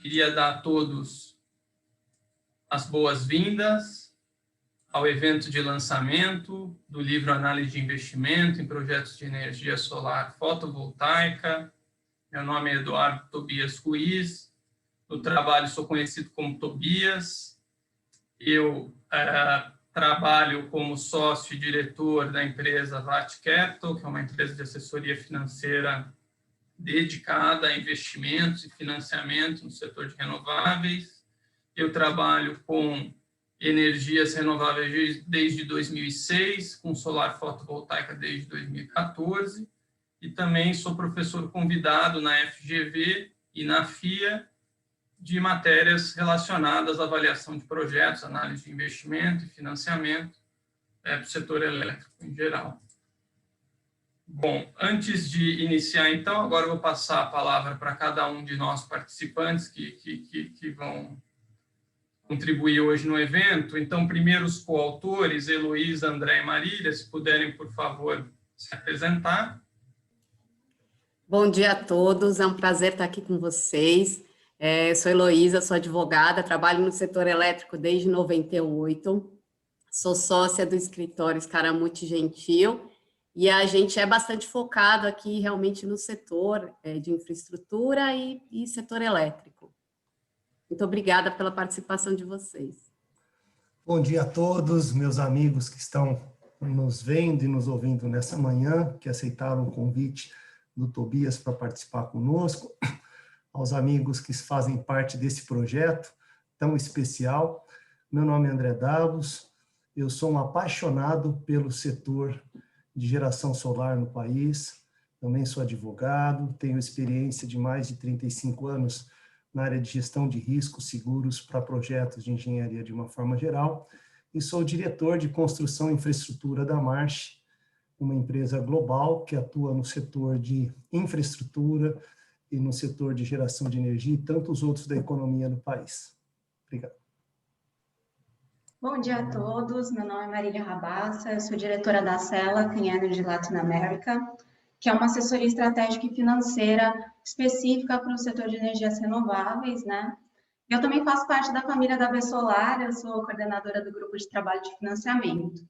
Queria dar a todos as boas-vindas ao evento de lançamento do livro Análise de Investimento em Projetos de Energia Solar Fotovoltaica. Meu nome é Eduardo Tobias Ruiz. No trabalho sou conhecido como Tobias. Eu trabalho como sócio e diretor da empresa VAT Capital, que é uma empresa de assessoria financeira dedicada a investimentos e financiamento no setor de renováveis. Eu trabalho com energias renováveis desde 2006, com solar fotovoltaica desde 2014, e também sou professor convidado na FGV e na FIA de matérias relacionadas à avaliação de projetos, análise de investimento e financiamento para o setor elétrico em geral. Bom, antes de iniciar, então, agora eu vou passar a palavra para cada um de nós participantes que vão contribuir hoje no evento. Então, primeiro os coautores, Heloísa, André e Marília, se puderem, por favor, se apresentar. Bom dia a todos, é um prazer estar aqui com vocês. Eu sou Heloísa, sou advogada, trabalho no setor elétrico desde 98, sou sócia do escritório Scaramucci Gentil, e a gente é bastante focado aqui realmente no setor de infraestrutura e setor elétrico. Muito obrigada pela participação de vocês. Bom dia a todos, meus amigos que estão nos vendo e nos ouvindo nessa manhã, que aceitaram o convite do Tobias para participar conosco, aos amigos que fazem parte desse projeto tão especial. Meu nome é André Davos, eu sou um apaixonado pelo setor de geração solar no país, também sou advogado, tenho experiência de mais de 35 anos na área de gestão de riscos seguros para projetos de engenharia de uma forma geral, e sou diretor de construção e infraestrutura da March, uma empresa global que atua no setor de infraestrutura e no setor de geração de energia e tantos outros da economia do país. Obrigado. Bom dia a todos, meu nome é Marília Rabassa, eu sou diretora da Cela Clean Energy Latin America, que é uma assessoria estratégica e financeira específica para o setor de energias renováveis, né? Eu também faço parte da família da Solar, eu sou coordenadora do grupo de trabalho de financiamento.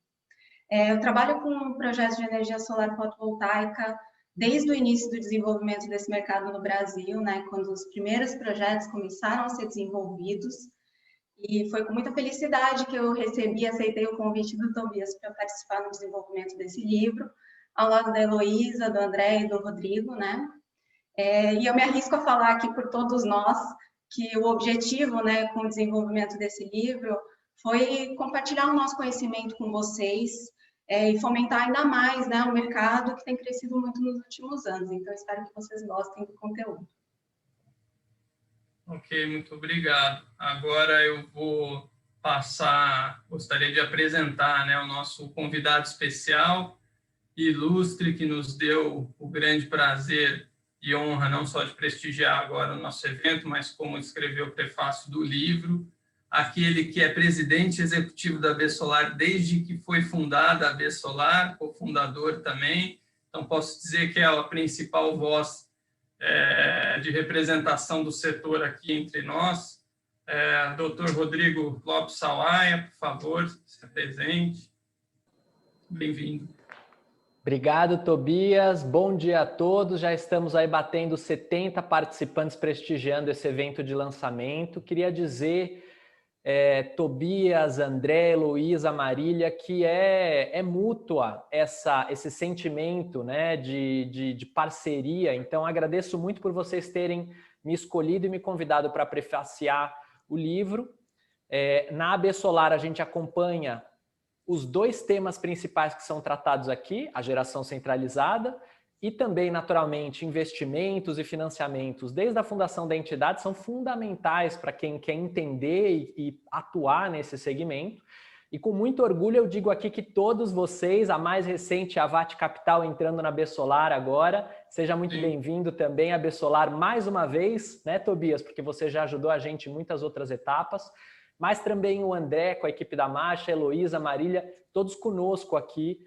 Eu trabalho com projetos de energia solar fotovoltaica desde o início do desenvolvimento desse mercado no Brasil, né? Quando os primeiros projetos começaram a ser desenvolvidos. E foi com muita felicidade que eu recebi e aceitei o convite do Tobias para participar no desenvolvimento desse livro, ao lado da Heloísa, do André e do Rodrigo, né? E eu me arrisco a falar aqui por todos nós que o objetivo, né, com o desenvolvimento desse livro foi compartilhar o nosso conhecimento com vocês e fomentar ainda mais, né, o mercado que tem crescido muito nos últimos anos. Então, espero que vocês gostem do conteúdo. Ok, muito obrigado. Agora eu vou gostaria de apresentar, né, o nosso convidado especial, ilustre, que nos deu o grande prazer e honra não só de prestigiar agora o nosso evento, mas como escreveu o prefácio do livro, aquele que é presidente executivo da Solar desde que foi fundada a Solar, cofundador também, então posso dizer que é a principal voz de representação do setor aqui entre nós. Dr. Rodrigo Lopes Salaia, por favor, se apresente. Bem-vindo. Obrigado, Tobias. Bom dia a todos. Já estamos aí batendo 70 participantes prestigiando esse evento de lançamento. Queria dizer, Tobias, André, Heloísa, Marília, que é mútua esse sentimento, né, de parceria. Então, agradeço muito por vocês terem me escolhido e me convidado para prefaciar o livro. Na AB Solar, a gente acompanha os dois temas principais que são tratados aqui, a geração centralizada e também, naturalmente, investimentos e financiamentos, desde a fundação da entidade, são fundamentais para quem quer entender e atuar nesse segmento. E com muito orgulho eu digo aqui que todos vocês, a mais recente, a VAT Capital entrando na AB Solar agora, seja muito bem-vindo também a AB Solar mais uma vez, né, Tobias? Porque você já ajudou a gente em muitas outras etapas. Mas também o André, com a equipe da Marcha, a Heloísa, a Marília, todos conosco aqui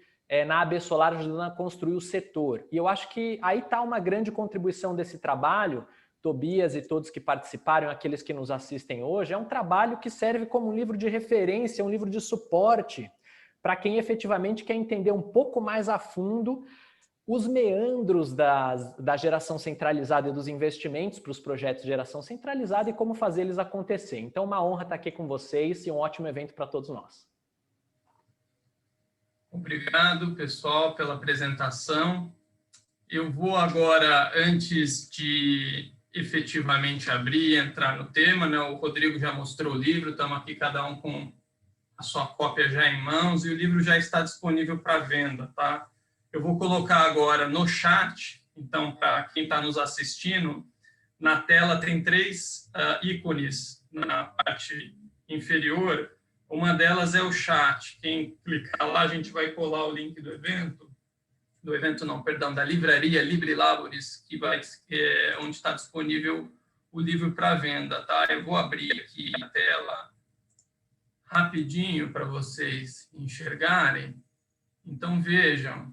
na AB Solar, ajudando a construir o setor. E eu acho que aí está uma grande contribuição desse trabalho, Tobias e todos que participaram, aqueles que nos assistem hoje, é um trabalho que serve como um livro de referência, um livro de suporte para quem efetivamente quer entender um pouco mais a fundo os meandros da geração centralizada e dos investimentos para os projetos de geração centralizada e como fazer eles acontecer. Então, uma honra estar aqui com vocês e um ótimo evento para todos nós. Obrigado, pessoal, pela apresentação. Eu vou agora, antes de efetivamente abrir e entrar no tema, né? O Rodrigo já mostrou o livro, estamos aqui cada um com a sua cópia já em mãos e o livro já está disponível para venda, tá? Eu vou colocar agora no chat, então, para quem está nos assistindo, na tela tem 3 ícones na parte inferior. Uma delas é o chat. Quem clicar lá, a gente vai colar o link do evento não, perdão, da livraria LibreLabores, onde está disponível o livro para venda, tá? Eu vou abrir aqui a tela rapidinho para vocês enxergarem. Então, vejam,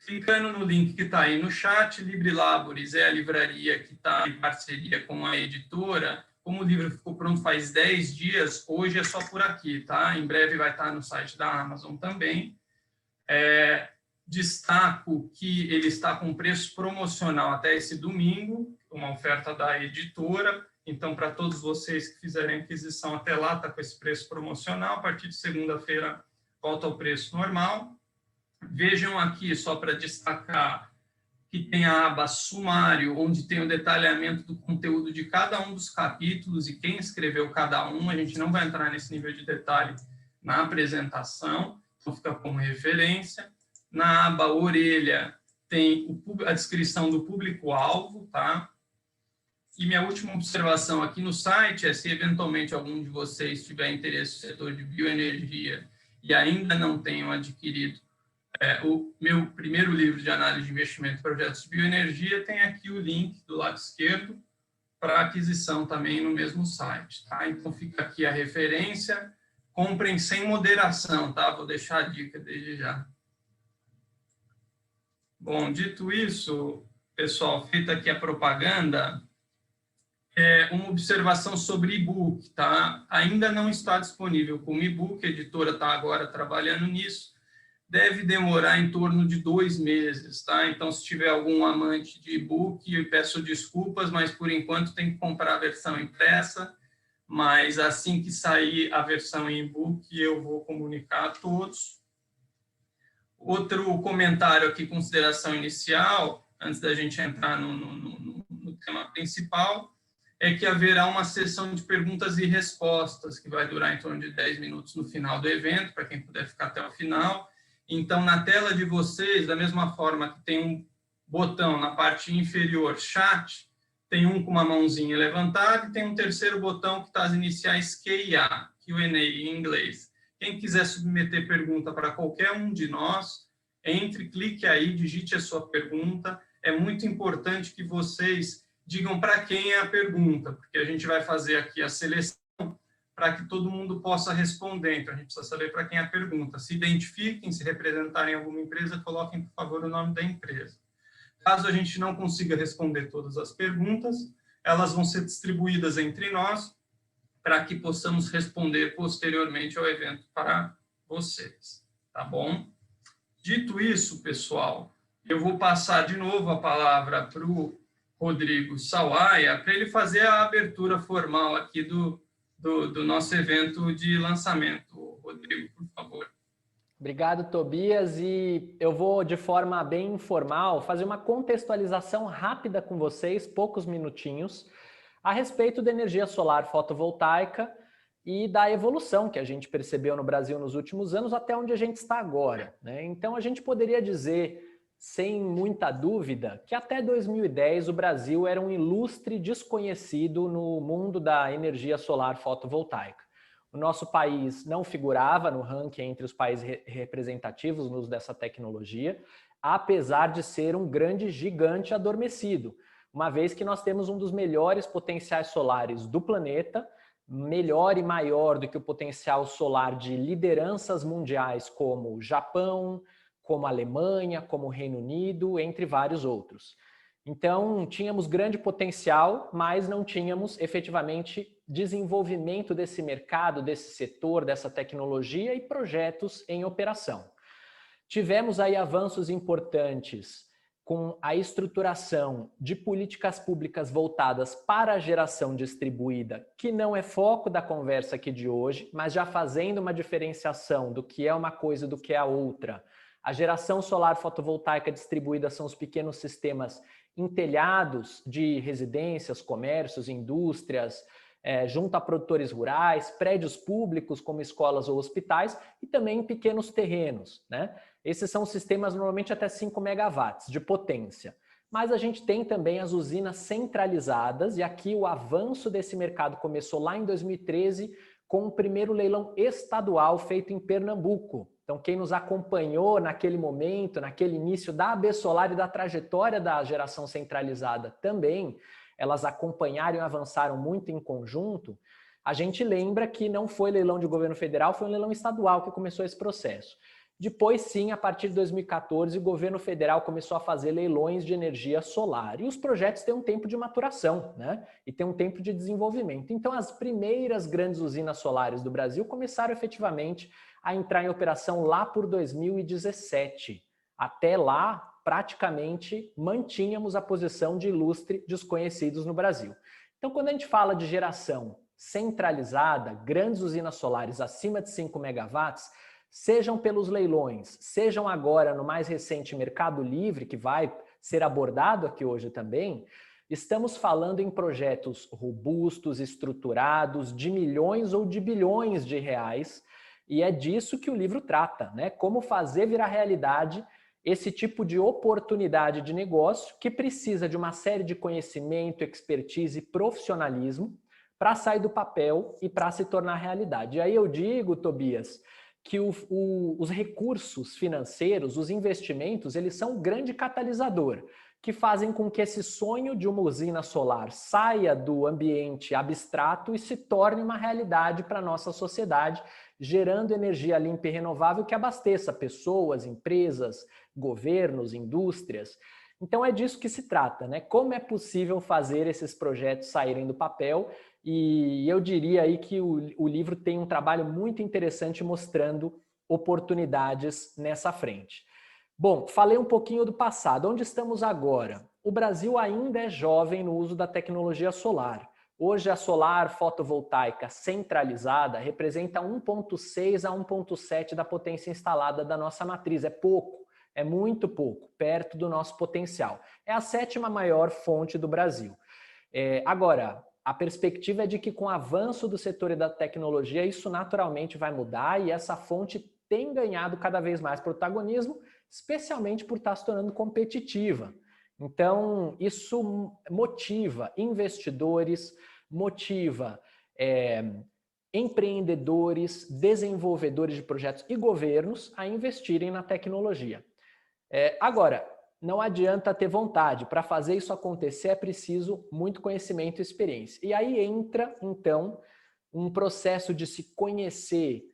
clicando no link que está aí no chat, LibreLabores é a livraria que está em parceria com a editora. Como o livro ficou pronto faz 10 dias, hoje é só por aqui, tá? Em breve vai estar no site da Amazon também. Destaco que ele está com preço promocional até esse domingo, uma oferta da editora. Então, para todos vocês que fizerem aquisição até lá, está com esse preço promocional. A partir de segunda-feira, volta ao preço normal. Vejam aqui, só para destacar, que tem a aba sumário, onde tem o detalhamento do conteúdo de cada um dos capítulos e quem escreveu cada um. A gente não vai entrar nesse nível de detalhe na apresentação, então fica como referência. Na aba orelha tem a descrição do público-alvo, tá? E minha última observação aqui no site é se eventualmente algum de vocês tiver interesse no setor de bioenergia e ainda não tenham adquirido o meu primeiro livro de análise de investimento em projetos de bioenergia, tem aqui o link do lado esquerdo para aquisição também no mesmo site, tá? Então fica aqui a referência, comprem sem moderação, tá? Vou deixar a dica desde já. Bom, dito isso, pessoal, feita aqui a propaganda, uma observação sobre e-book, tá? Ainda não está disponível como e-book, a editora está agora trabalhando nisso, deve demorar em torno de 2 meses, tá? Então, se tiver algum amante de e-book, eu peço desculpas, mas por enquanto tem que comprar a versão impressa, mas assim que sair a versão em e-book, eu vou comunicar a todos. Outro comentário aqui, consideração inicial, antes da gente entrar no tema principal, é que haverá uma sessão de perguntas e respostas, que vai durar em torno de 10 minutos no final do evento, para quem puder ficar até o final. Então, na tela de vocês, da mesma forma que tem um botão na parte inferior, chat, tem um com uma mãozinha levantada e tem um terceiro botão que está as iniciais Q e A, Q&A em inglês. Quem quiser submeter pergunta para qualquer um de nós, entre, clique aí, digite a sua pergunta. É muito importante que vocês digam para quem é a pergunta, porque a gente vai fazer aqui a seleção para que todo mundo possa responder. Então, a gente precisa saber para quem é a pergunta. Se identifiquem, se representarem alguma empresa, coloquem, por favor, o nome da empresa. Caso a gente não consiga responder todas as perguntas, elas vão ser distribuídas entre nós para que possamos responder posteriormente ao evento para vocês, tá bom? Dito isso, pessoal, eu vou passar de novo a palavra para o Rodrigo Sawaia, para ele fazer a abertura formal aqui do nosso evento de lançamento. Rodrigo, por favor. Obrigado, Tobias. E eu vou, de forma bem informal, fazer uma contextualização rápida com vocês, poucos minutinhos, a respeito da energia solar fotovoltaica e da evolução que a gente percebeu no Brasil nos últimos anos até onde a gente está agora, né? Então, a gente poderia dizer, sem muita dúvida, que até 2010 o Brasil era um ilustre desconhecido no mundo da energia solar fotovoltaica. O nosso país não figurava no ranking entre os países representativos no uso dessa tecnologia, apesar de ser um grande gigante adormecido, uma vez que nós temos um dos melhores potenciais solares do planeta, melhor e maior do que o potencial solar de lideranças mundiais como o Japão, como a Alemanha, como o Reino Unido, entre vários outros. Então, tínhamos grande potencial, mas não tínhamos efetivamente desenvolvimento desse mercado, desse setor, dessa tecnologia e projetos em operação. Tivemos aí avanços importantes com a estruturação de políticas públicas voltadas para a geração distribuída, que não é foco da conversa aqui de hoje, mas já fazendo uma diferenciação do que é uma coisa e do que é a outra. A geração solar fotovoltaica distribuída são os pequenos sistemas em telhados de residências, comércios, indústrias, junto a produtores rurais, prédios públicos como escolas ou hospitais e também em pequenos terrenos, né? Esses são sistemas normalmente até 5 megawatts de potência. Mas a gente tem também as usinas centralizadas e aqui o avanço desse mercado começou lá em 2013 com o primeiro leilão estadual feito em Pernambuco. Então quem nos acompanhou naquele momento, naquele início da AB Solar e da trajetória da geração centralizada também, elas acompanharam e avançaram muito em conjunto, a gente lembra que não foi leilão de governo federal, foi um leilão estadual que começou esse processo. Depois, sim, a partir de 2014, o governo federal começou a fazer leilões de energia solar. E os projetos têm um tempo de maturação, né? E tem um tempo de desenvolvimento. Então, as primeiras grandes usinas solares do Brasil começaram efetivamente a entrar em operação lá por 2017. Até lá, praticamente, mantínhamos a posição de ilustre desconhecidos no Brasil. Então, quando a gente fala de geração centralizada, grandes usinas solares acima de 5 megawatts, sejam pelos leilões, sejam agora no mais recente Mercado Livre, que vai ser abordado aqui hoje também, estamos falando em projetos robustos, estruturados, de milhões ou de bilhões de reais, e é disso que o livro trata, né? Como fazer virar realidade esse tipo de oportunidade de negócio que precisa de uma série de conhecimento, expertise e profissionalismo para sair do papel e para se tornar realidade. E aí eu digo, Tobias, que os recursos financeiros, os investimentos, eles são um grande catalisador, que fazem com que esse sonho de uma usina solar saia do ambiente abstrato e se torne uma realidade para a nossa sociedade, gerando energia limpa e renovável que abasteça pessoas, empresas, governos, indústrias. Então é disso que se trata, né? Como é possível fazer esses projetos saírem do papel? E eu diria aí que o livro tem um trabalho muito interessante mostrando oportunidades nessa frente. Bom, falei um pouquinho do passado. Onde estamos agora? O Brasil ainda é jovem no uso da tecnologia solar. Hoje a solar fotovoltaica centralizada representa 1,6 a 1,7 da potência instalada da nossa matriz. É pouco, é muito pouco, perto do nosso potencial. É a 7ª maior fonte do Brasil. Agora, a perspectiva é de que com o avanço do setor e da tecnologia, isso naturalmente vai mudar e essa fonte tem ganhado cada vez mais protagonismo, especialmente por estar se tornando competitiva. Então, isso motiva investidores, motiva empreendedores, desenvolvedores de projetos e governos a investirem na tecnologia. Agora, não adianta ter vontade. Para fazer isso acontecer é preciso muito conhecimento e experiência. E aí entra, então, um processo de se conhecer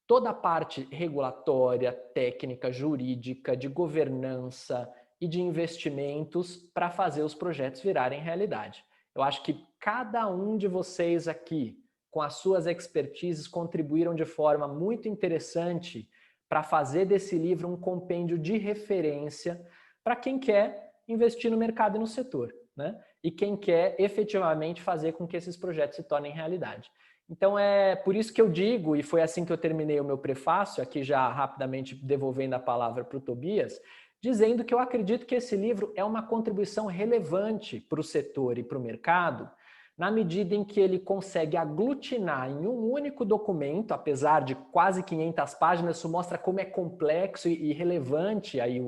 toda a parte regulatória, técnica, jurídica, de governança e de investimentos para fazer os projetos virarem realidade. Eu acho que cada um de vocês aqui, com as suas expertises, contribuíram de forma muito interessante para fazer desse livro um compêndio de referência para quem quer investir no mercado e no setor, né? E quem quer efetivamente fazer com que esses projetos se tornem realidade. Então é por isso que eu digo, e foi assim que eu terminei o meu prefácio, aqui já rapidamente devolvendo a palavra para o Tobias, dizendo que eu acredito que esse livro é uma contribuição relevante para o setor e para o mercado, na medida em que ele consegue aglutinar em um único documento, apesar de quase 500 páginas, isso mostra como é complexo e relevante aí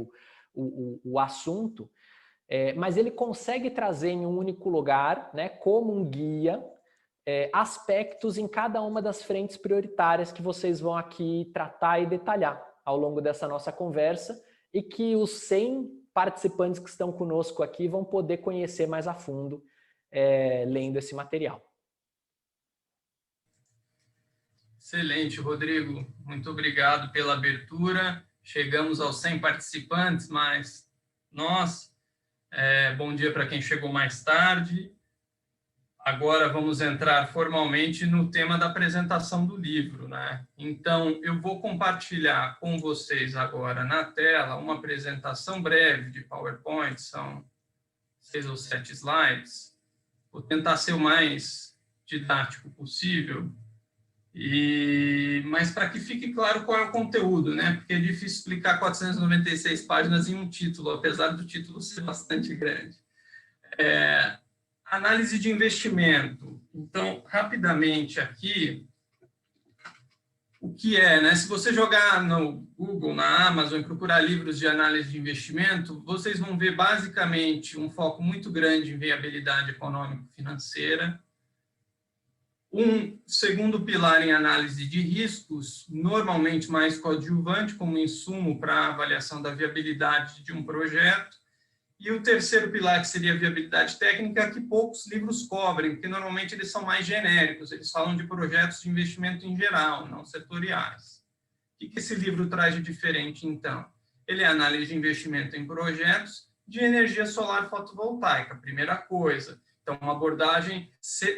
o assunto, mas ele consegue trazer em um único lugar, né, como um guia, aspectos em cada uma das frentes prioritárias que vocês vão aqui tratar e detalhar ao longo dessa nossa conversa e que os 100 participantes que estão conosco aqui vão poder conhecer mais a fundo lendo esse material. Excelente, Rodrigo. Muito obrigado pela abertura. Chegamos aos 100 participantes, mas nós Bom dia para quem chegou mais tarde. Agora vamos entrar formalmente no tema da apresentação do livro, né? Então, eu vou compartilhar com vocês agora na tela uma apresentação breve de PowerPoint, são 6 ou 7 slides. Vou tentar ser o mais didático possível, mas para que fique claro qual é o conteúdo, né? Porque é difícil explicar 496 páginas em um título, apesar do título ser bastante grande. Análise de investimento. Então, rapidamente aqui, o que é, né? Se você jogar no Google, na Amazon, e procurar livros de análise de investimento, vocês vão ver basicamente um foco muito grande em viabilidade econômico-financeira. Um segundo pilar em análise de riscos, normalmente mais coadjuvante, como insumo para a avaliação da viabilidade de um projeto. E o terceiro pilar, que seria a viabilidade técnica, que poucos livros cobrem, porque normalmente eles são mais genéricos, eles falam de projetos de investimento em geral, não setoriais. O que esse livro traz de diferente, então? Ele é análise de investimento em projetos de energia solar fotovoltaica, primeira coisa. Então, uma abordagem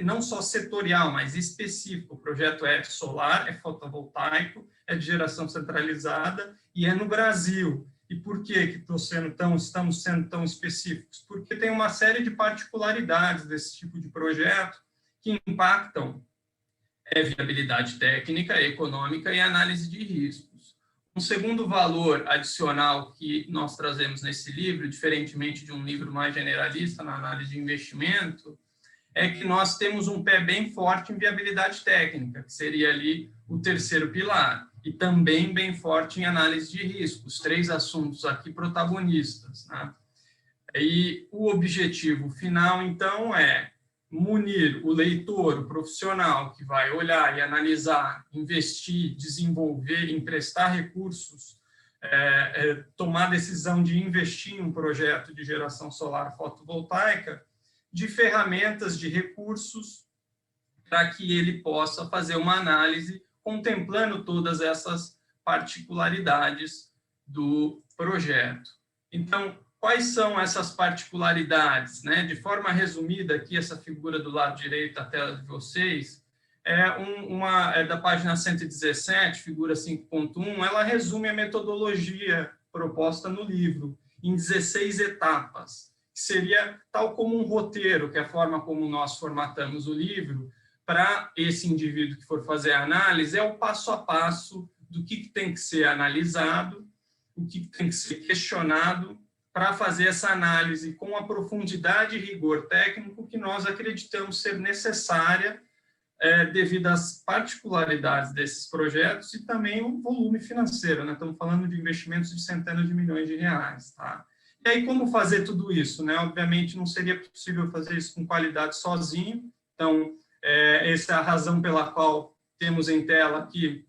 não só setorial, mas específica. O projeto é solar, é fotovoltaico, é de geração centralizada e é no Brasil. E por que estamos sendo tão específicos? Porque tem uma série de particularidades desse tipo de projeto que impactam viabilidade técnica, econômica e análise de riscos. Um segundo valor adicional que nós trazemos nesse livro, diferentemente de um livro mais generalista na análise de investimento, é que nós temos um pé bem forte em viabilidade técnica, que seria ali o terceiro pilar, e também bem forte em análise de riscos, 3 assuntos aqui protagonistas, né? E o objetivo final, então, é munir o leitor, o profissional que vai olhar e analisar, investir, desenvolver, emprestar recursos, tomar decisão de investir em um projeto de geração solar fotovoltaica, de ferramentas, de recursos, para que ele possa fazer uma análise contemplando todas essas particularidades do projeto. Então, quais são essas particularidades, né? De forma resumida, aqui, essa figura do lado direito da tela de vocês, é da página 117, figura 5.1, ela resume a metodologia proposta no livro, em 16 etapas, que seria tal como um roteiro, que é a forma como nós formatamos o livro, para esse indivíduo que for fazer a análise, é o passo a passo do que tem que ser analisado, o que tem que ser questionado, para fazer essa análise com a profundidade e rigor técnico que nós acreditamos ser necessária devido às particularidades desses projetos e também o volume financeiro, né? Estamos falando de investimentos de centenas de milhões de reais, tá? E aí, como fazer tudo isso, né? Obviamente, não seria possível fazer isso com qualidade sozinho, então, essa é a razão pela qual temos em tela aqui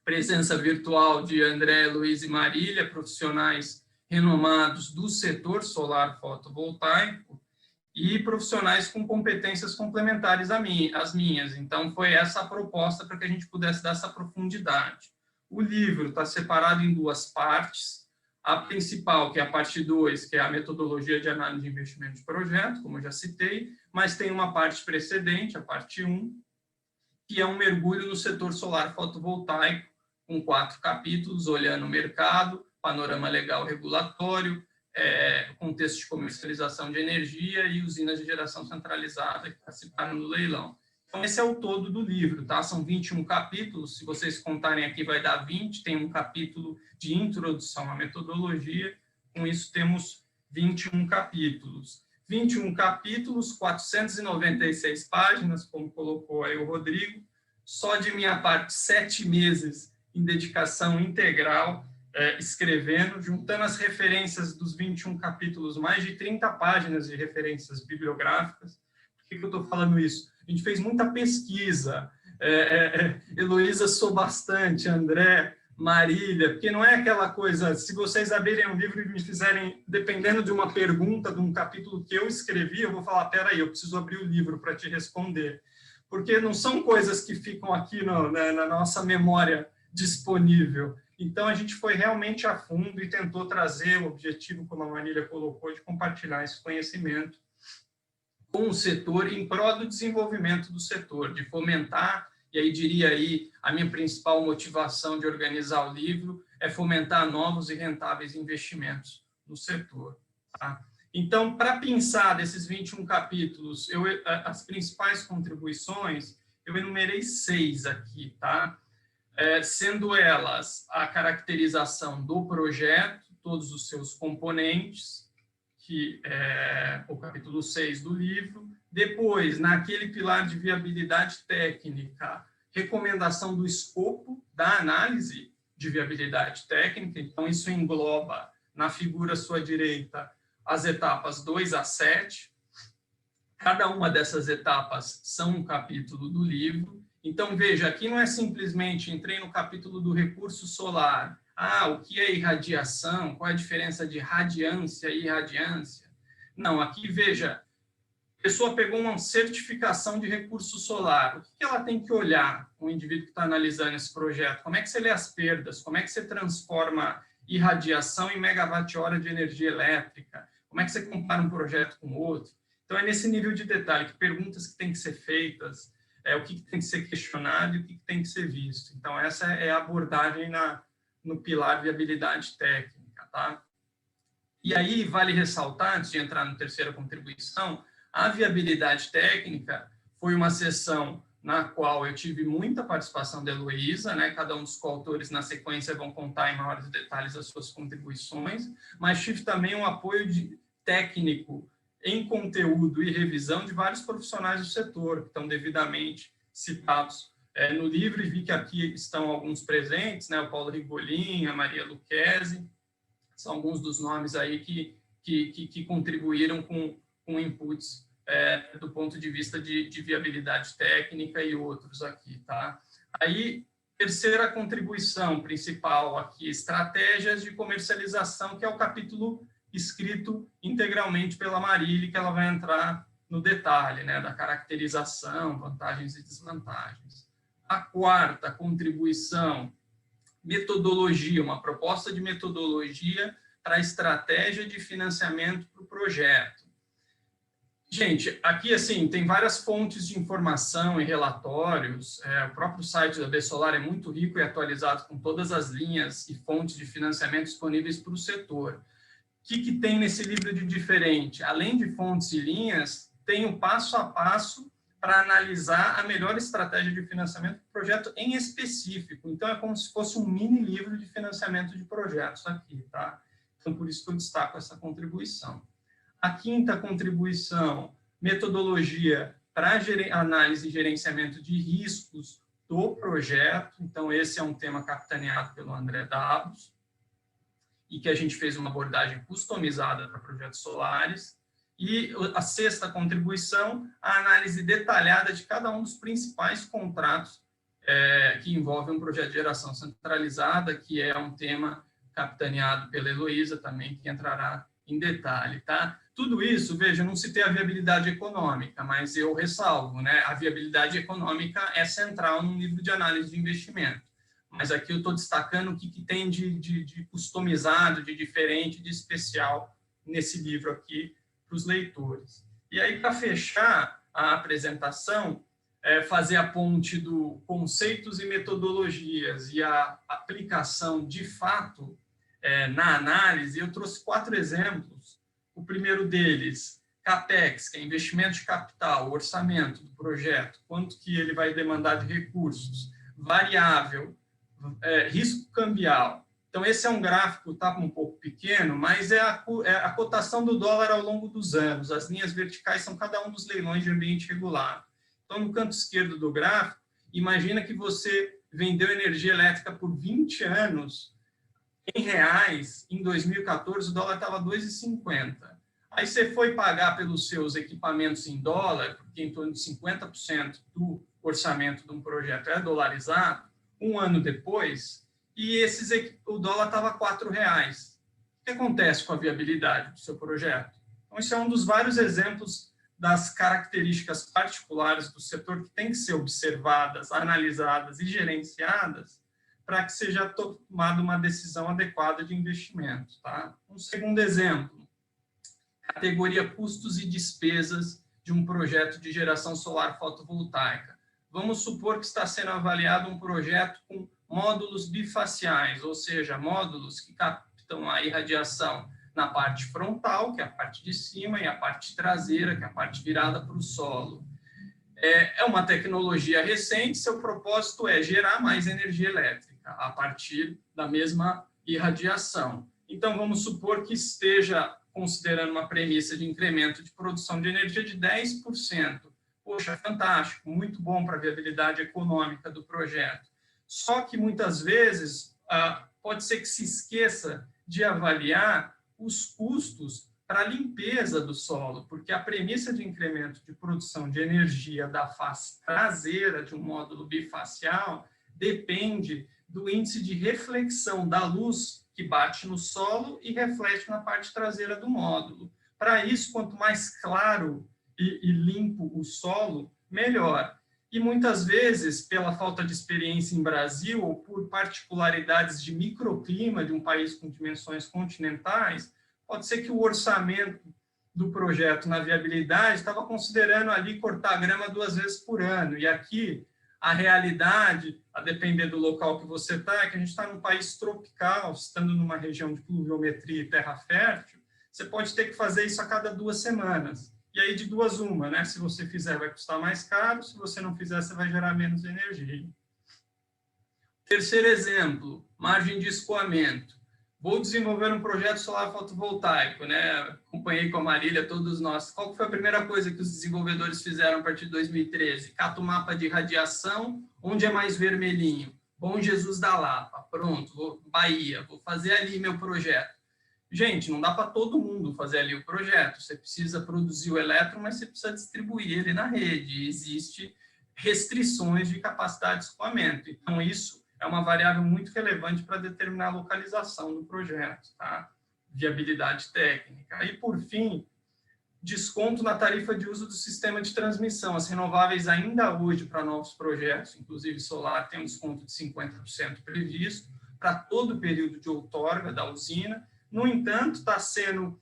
presença virtual de André, Luiz e Marília, profissionais renomados do setor solar fotovoltaico e profissionais com competências complementares às minhas. Então, foi essa a proposta para que a gente pudesse dar essa profundidade. O livro está separado em 2 partes. A principal, que é a parte 2, que é a metodologia de análise de investimento de projeto, como eu já citei, mas tem uma parte precedente, a parte 1, que é um mergulho no setor solar fotovoltaico, com 4 capítulos, olhando o mercado, panorama legal regulatório, contexto de comercialização de energia e usinas de geração centralizada que participaram do leilão. Então, esse é o todo do livro, tá? São 21 capítulos, se vocês contarem aqui vai dar 20, tem um capítulo de introdução à metodologia, com isso temos 21 capítulos. 21 capítulos, 496 páginas, como colocou aí o Rodrigo, só de minha parte 7 meses em dedicação integral, escrevendo, juntando as referências dos 21 capítulos, mais de 30 páginas de referências bibliográficas. Por que eu estou falando isso? A gente fez muita pesquisa, Heloísa sou bastante, André, Marília, porque não é aquela coisa, se vocês abrirem um livro e me fizerem, dependendo de uma pergunta, de um capítulo que eu escrevi, eu vou falar, peraí, eu preciso abrir o livro para te responder. Porque não são coisas que ficam aqui na nossa memória disponível. Então, a gente foi realmente a fundo e tentou trazer o objetivo, como a Marília colocou, de compartilhar esse conhecimento com o setor em prol do desenvolvimento do setor, de fomentar, e aí diria aí, a minha principal motivação de organizar o livro é fomentar novos e rentáveis investimentos no setor. Tá? Então, para pensar desses 21 capítulos, as principais contribuições, eu enumerei 6 aqui, tá? Sendo elas a caracterização do projeto, todos os seus componentes, que é o capítulo 6 do livro. Depois, naquele pilar de viabilidade técnica, recomendação do escopo da análise de viabilidade técnica. Então, isso engloba, na figura à sua direita, as etapas 2 a 7. Cada uma dessas etapas são um capítulo do livro. Então, veja, aqui não é simplesmente, entrei no capítulo do recurso solar. O que é irradiação? Qual é a diferença de radiância e irradiância? Não, aqui, veja, a pessoa pegou uma certificação de recurso solar. O que ela tem que olhar, o indivíduo que está analisando esse projeto? Como é que você lê as perdas? Como é que você transforma irradiação em megawatt-hora de energia elétrica? Como é que você compara um projeto com outro? Então, é nesse nível de detalhe, que perguntas que têm que ser feitas, o que tem que ser questionado e o que tem que ser visto. Então, essa é a abordagem no pilar viabilidade técnica. Tá? E aí, vale ressaltar, antes de entrar na terceira contribuição, a viabilidade técnica foi uma sessão na qual eu tive muita participação da Heloísa, né? Cada um dos coautores, na sequência, vão contar em maiores detalhes as suas contribuições, mas tive também um apoio técnico em conteúdo e revisão de vários profissionais do setor, que estão devidamente citados no livro, e vi que aqui estão alguns presentes, né? O Paulo Rigolin, a Maria Lucchesi, são alguns dos nomes aí que contribuíram com inputs do ponto de vista de viabilidade técnica e outros aqui, tá? Aí, terceira contribuição principal aqui, estratégias de comercialização, que é o capítulo escrito integralmente pela Marília, que ela vai entrar no detalhe, né, da caracterização, vantagens e desvantagens. A quarta contribuição, metodologia, uma proposta de metodologia para a estratégia de financiamento para o projeto. Gente, aqui, assim, tem várias fontes de informação e relatórios. O próprio site da Besolar é muito rico e atualizado com todas as linhas e fontes de financiamento disponíveis para o setor. O que tem nesse livro de diferente? Além de fontes e linhas, tem o passo a passo para analisar a melhor estratégia de financiamento do projeto em específico. Então, é como se fosse um mini livro de financiamento de projetos aqui, tá? Então, por isso que eu destaco essa contribuição. A quinta contribuição, metodologia para análise e gerenciamento de riscos do projeto. Então, esse é um tema capitaneado pelo André Davos, e que a gente fez uma abordagem customizada para projetos solares. E a sexta contribuição, a análise detalhada de cada um dos principais contratos que envolvem um projeto de geração centralizada, que é um tema capitaneado pela Heloísa também, que entrará em detalhe, tá? Tudo isso, veja, eu não citei a viabilidade econômica, mas eu ressalvo, né? A viabilidade econômica é central num livro de análise de investimento. Mas aqui eu estou destacando o que tem de customizado, de diferente, de especial nesse livro aqui para os leitores. E aí, para fechar a apresentação, fazer a ponte do conceitos e metodologias e a aplicação de fato na análise, eu trouxe 4 exemplos. O primeiro deles, CAPEX, que é investimento de capital, orçamento do projeto, quanto que ele vai demandar de recursos, variável, risco cambial. Então, esse é um gráfico, está um pouco pequeno, mas é a cotação do dólar ao longo dos anos. As linhas verticais são cada um dos leilões de ambiente regular. Então, no canto esquerdo do gráfico, imagina que você vendeu energia elétrica por 20 anos em reais. Em 2014, o dólar estava 2,50. Aí você foi pagar pelos seus equipamentos em dólar, porque em torno de 50% do orçamento de um projeto é dolarizado, um ano depois, e o dólar estava R$4. O que acontece com a viabilidade do seu projeto? Então, isso é um dos vários exemplos das características particulares do setor que tem que ser observadas, analisadas e gerenciadas para que seja tomada uma decisão adequada de investimento. Tá? Um segundo exemplo, categoria custos e despesas de um projeto de geração solar fotovoltaica. Vamos supor que está sendo avaliado um projeto com módulos bifaciais, ou seja, módulos que captam a irradiação na parte frontal, que é a parte de cima, e a parte traseira, que é a parte virada para o solo. É uma tecnologia recente, seu propósito é gerar mais energia elétrica a partir da mesma irradiação. Então, vamos supor que esteja considerando uma premissa de incremento de produção de energia de 10%. Poxa, fantástico, muito bom para a viabilidade econômica do projeto. Só que, muitas vezes, pode ser que se esqueça de avaliar os custos para a limpeza do solo, porque a premissa de incremento de produção de energia da face traseira de um módulo bifacial depende do índice de reflexão da luz que bate no solo e reflete na parte traseira do módulo. Para isso, quanto mais claro e limpo o solo, melhor. E muitas vezes, pela falta de experiência em Brasil ou por particularidades de microclima de um país com dimensões continentais, pode ser que o orçamento do projeto na viabilidade estava considerando ali cortar grama 2 vezes por ano. E aqui, a realidade, a depender do local que você está, é que a gente está num país tropical, estando numa região de pluviometria e terra fértil, você pode ter que fazer isso a cada 2 semanas. E aí, de 2 uma, né? Se você fizer, vai custar mais caro, se você não fizer, você vai gerar menos energia. Terceiro exemplo, margem de escoamento. Vou desenvolver um projeto solar fotovoltaico, né? Acompanhei com a Marília, todos nós. Qual foi a primeira coisa que os desenvolvedores fizeram a partir de 2013? Cata o mapa de radiação, onde é mais vermelhinho? Bom Jesus da Lapa, pronto, Bahia, vou fazer ali meu projeto. Gente, não dá para todo mundo fazer ali o projeto. Você precisa produzir o elétron, mas você precisa distribuir ele na rede. Existem restrições de capacidade de escoamento. Então, isso é uma variável muito relevante para determinar a localização do projeto, tá? Viabilidade técnica. E, por fim, desconto na tarifa de uso do sistema de transmissão. As renováveis ainda hoje para novos projetos, inclusive solar, tem um desconto de 50% previsto para todo o período de outorga da usina. No entanto, está sendo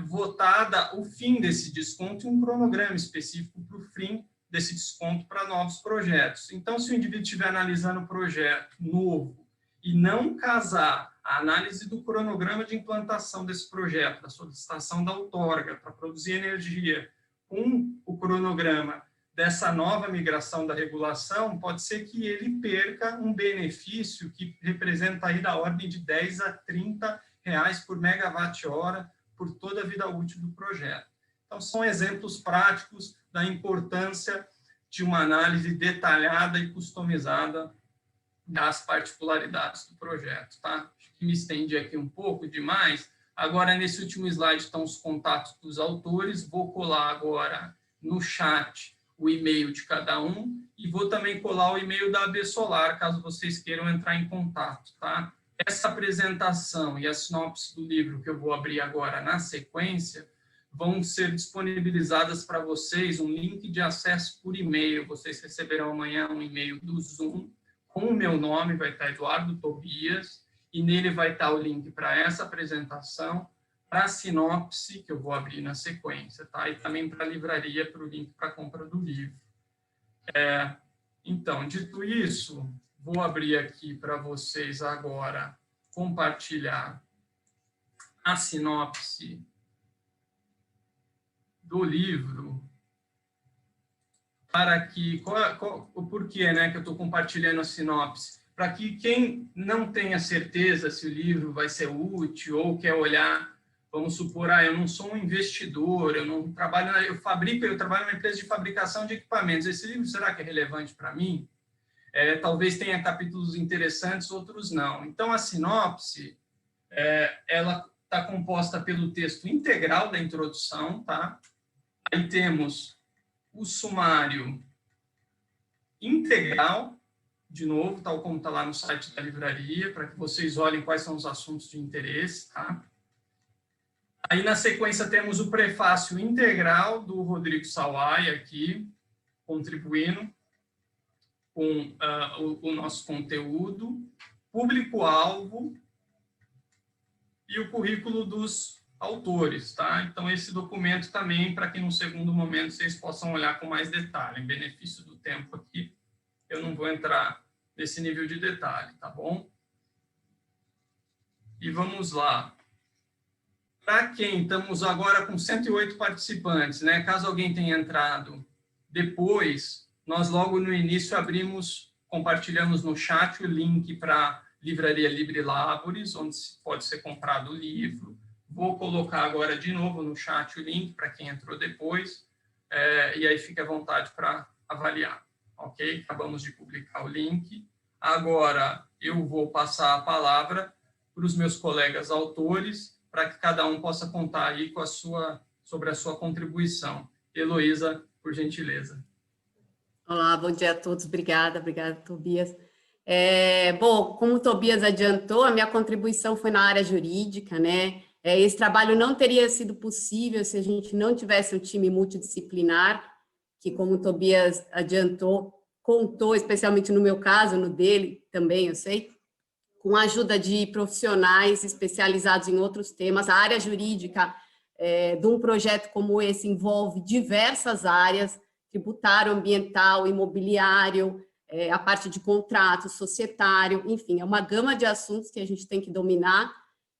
votada o fim desse desconto e um cronograma específico para o fim desse desconto para novos projetos. Então, se o indivíduo estiver analisando o projeto novo e não casar a análise do cronograma de implantação desse projeto, da solicitação da outorga para produzir energia, com o cronograma dessa nova migração da regulação, pode ser que ele perca um benefício que representa aí da ordem de 10 a 30 reais por megawatt-hora por toda a vida útil do projeto. Então, são exemplos práticos da importância de uma análise detalhada e customizada das particularidades do projeto, tá? Acho que me estendi aqui um pouco demais. Agora, nesse último slide estão os contatos dos autores. Vou colar agora no chat o e-mail de cada um e vou também colar o e-mail da AB Solar, caso vocês queiram entrar em contato, tá? Essa apresentação e a sinopse do livro que eu vou abrir agora na sequência vão ser disponibilizadas para vocês, um link de acesso por e-mail. Vocês receberão amanhã um e-mail do Zoom com o meu nome, vai estar Eduardo Tobias, e nele vai estar o link para essa apresentação, para a sinopse, que eu vou abrir na sequência, tá? E também para a livraria, para o link para a compra do livro. Então, dito isso, vou abrir aqui para vocês agora, compartilhar a sinopse do livro, para que, o porquê, né, que eu estou compartilhando a sinopse, para que quem não tenha certeza se o livro vai ser útil ou quer olhar, vamos supor, eu não sou um investidor, eu não trabalho, eu trabalho numa empresa de fabricação de equipamentos, esse livro será que é relevante para mim? Talvez tenha capítulos interessantes, outros não. Então, a sinopse, ela está composta pelo texto integral da introdução, tá? Aí temos o sumário integral, de novo, tal como está lá no site da livraria, para que vocês olhem quais são os assuntos de interesse, tá? Aí, na sequência, temos o prefácio integral do Rodrigo Sawai aqui, contribuindo com o nosso conteúdo, público-alvo e o currículo dos autores, tá? Então, esse documento também, para que no segundo momento vocês possam olhar com mais detalhe. Em benefício do tempo aqui, eu não vou entrar nesse nível de detalhe, tá bom? E vamos lá. Para quem estamos agora com 108 participantes, né? Caso alguém tenha entrado depois, nós logo no início compartilhamos no chat o link para Livraria Libre Labores, onde pode ser comprado o livro. Vou colocar agora de novo no chat o link para quem entrou depois, e aí fique à vontade para avaliar, ok? Acabamos de publicar o link. Agora eu vou passar a palavra para os meus colegas autores, para que cada um possa contar aí sobre a sua contribuição. Heloísa, por gentileza. Olá, bom dia a todos. Obrigada, Tobias. Bom, como o Tobias adiantou, a minha contribuição foi na área jurídica, né? Esse trabalho não teria sido possível se a gente não tivesse um time multidisciplinar, que, como o Tobias adiantou, contou, especialmente no meu caso, no dele também, eu sei, com a ajuda de profissionais especializados em outros temas. A área jurídica de um projeto como esse envolve diversas áreas, tributário, ambiental, imobiliário, a parte de contrato, societário, enfim, é uma gama de assuntos que a gente tem que dominar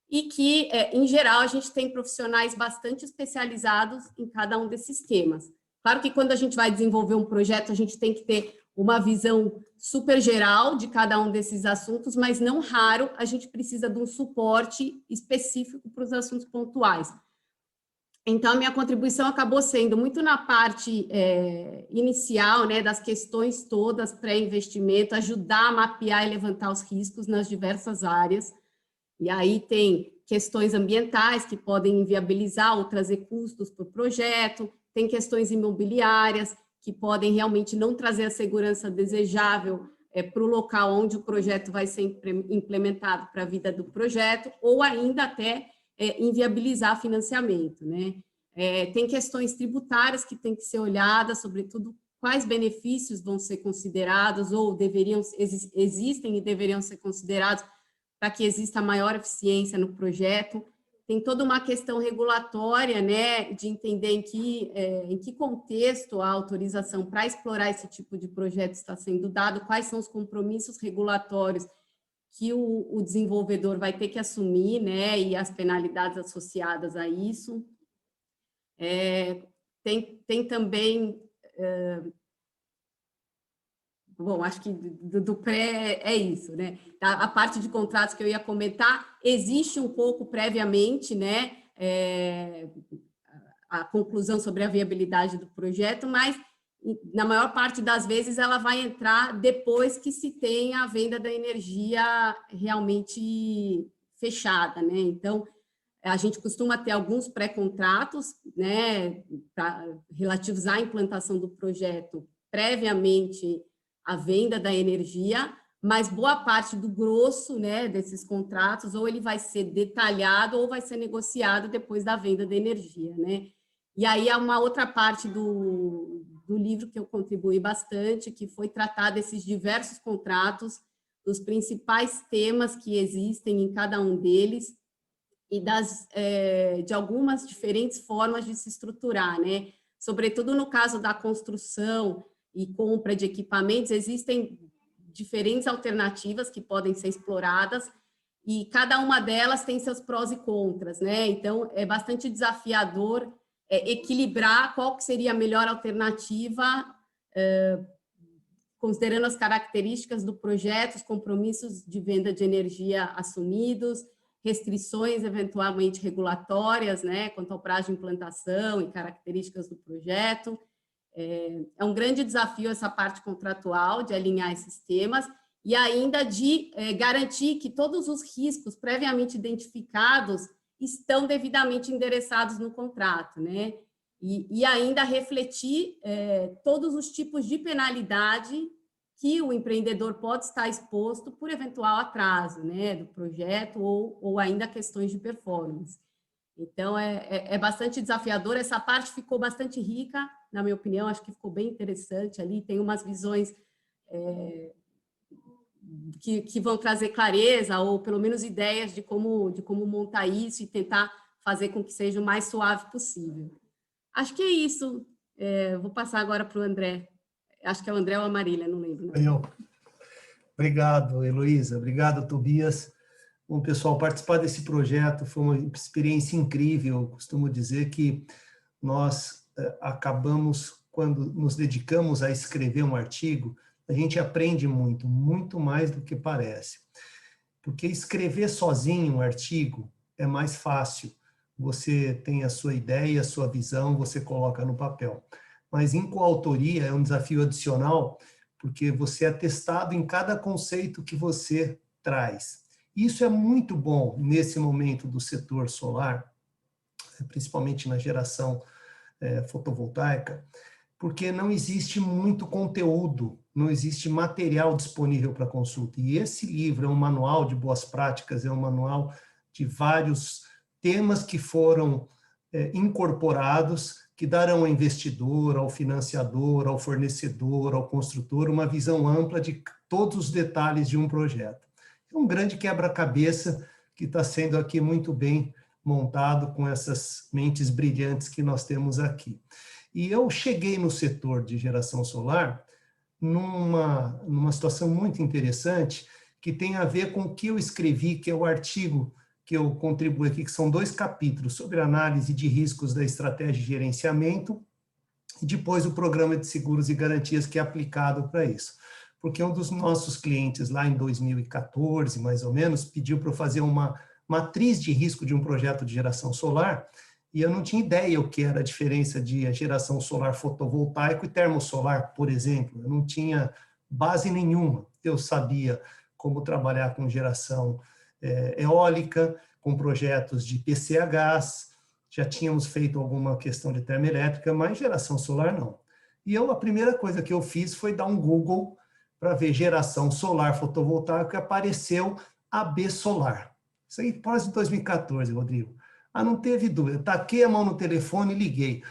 e que, em geral, a gente tem profissionais bastante especializados em cada um desses temas. Claro que quando a gente vai desenvolver um projeto, a gente tem que ter uma visão super geral de cada um desses assuntos, mas não raro a gente precisa de um suporte específico para os assuntos pontuais. Então, a minha contribuição acabou sendo muito na parte inicial, né, das questões todas pré-investimento, ajudar a mapear e levantar os riscos nas diversas áreas. E aí tem questões ambientais que podem inviabilizar ou trazer custos para o projeto, tem questões imobiliárias que podem realmente não trazer a segurança desejável para o local onde o projeto vai ser implementado para a vida do projeto, ou ainda até inviabilizar financiamento, né? Tem questões tributárias que têm que ser olhadas, sobretudo quais benefícios vão ser considerados ou existem e deveriam ser considerados para que exista maior eficiência no projeto. Tem toda uma questão regulatória, né, de entender em que contexto a autorização para explorar esse tipo de projeto está sendo dado, quais são os compromissos regulatórios que o desenvolvedor vai ter que assumir, né, e as penalidades associadas a isso. Tem também... Bom, acho que do pré é isso, né? A parte de contratos que eu ia comentar, existe um pouco previamente, né, a conclusão sobre a viabilidade do projeto, mas na maior parte das vezes ela vai entrar depois que se tem a venda da energia realmente fechada, né? Então, a gente costuma ter alguns pré-contratos, né, relativos à implantação do projeto previamente a venda da energia, mas boa parte do grosso, né, desses contratos, ou ele vai ser detalhado ou vai ser negociado depois da venda da energia, né? E aí há uma outra parte do livro que eu contribuí bastante, que foi tratar desses diversos contratos, dos principais temas que existem em cada um deles e de algumas diferentes formas de se estruturar, né? Sobretudo no caso da construção e compra de equipamentos, existem diferentes alternativas que podem ser exploradas e cada uma delas tem seus prós e contras, né? Então, é bastante desafiador equilibrar qual que seria a melhor alternativa, considerando as características do projeto, os compromissos de venda de energia assumidos, restrições eventualmente regulatórias, né, quanto ao prazo de implantação e características do projeto. É um grande desafio essa parte contratual, de alinhar esses temas, e ainda de garantir que todos os riscos previamente identificados estão devidamente endereçados no contrato, né? E ainda refletir todos os tipos de penalidade que o empreendedor pode estar exposto por eventual atraso, né, do projeto ou ainda questões de performance. Então, é bastante desafiador. Essa parte ficou bastante rica, na minha opinião, acho que ficou bem interessante ali, tem umas visões que vão trazer clareza, ou pelo menos ideias de como montar isso e tentar fazer com que seja o mais suave possível. Acho que é isso. Vou passar agora para o André. Acho que é o André ou a Marília, não lembro. Né? Obrigado, Heloísa. Obrigado, Tobias. Bom, pessoal, participar desse projeto foi uma experiência incrível. Eu costumo dizer que nós acabamos, quando nos dedicamos a escrever um artigo, a gente aprende muito, muito mais do que parece. Porque escrever sozinho um artigo é mais fácil. Você tem a sua ideia, a sua visão, você coloca no papel. Mas em coautoria é um desafio adicional, porque você é testado em cada conceito que você traz. Isso é muito bom nesse momento do setor solar, principalmente na geração fotovoltaica, porque não existe muito conteúdo, não existe material disponível para consulta. E esse livro é um manual de boas práticas, é um manual de vários temas que foram incorporados, que darão ao investidor, ao financiador, ao fornecedor, ao construtor, uma visão ampla de todos os detalhes de um projeto. É um grande quebra-cabeça que está sendo aqui muito bem montado com essas mentes brilhantes que nós temos aqui. E eu cheguei no setor de geração solar numa situação muito interessante, que tem a ver com o que eu escrevi, que é o artigo que eu contribuo aqui, que são 2 capítulos sobre análise de riscos da estratégia de gerenciamento, e depois o programa de seguros e garantias que é aplicado para isso. Porque um dos nossos clientes, lá em 2014, mais ou menos, pediu para eu fazer uma matriz de risco de um projeto de geração solar, e eu não tinha ideia o que era a diferença de geração solar fotovoltaico e termosolar, por exemplo. Eu não tinha base nenhuma. Eu sabia como trabalhar com geração eólica, com projetos de PCHs, já tínhamos feito alguma questão de termoelétrica, mas geração solar não. E a primeira coisa que eu fiz foi dar um Google para ver geração solar fotovoltaica, e apareceu AB Solar. Isso aí quase 2014, Rodrigo. Não teve dúvida. Taquei a mão no telefone e liguei.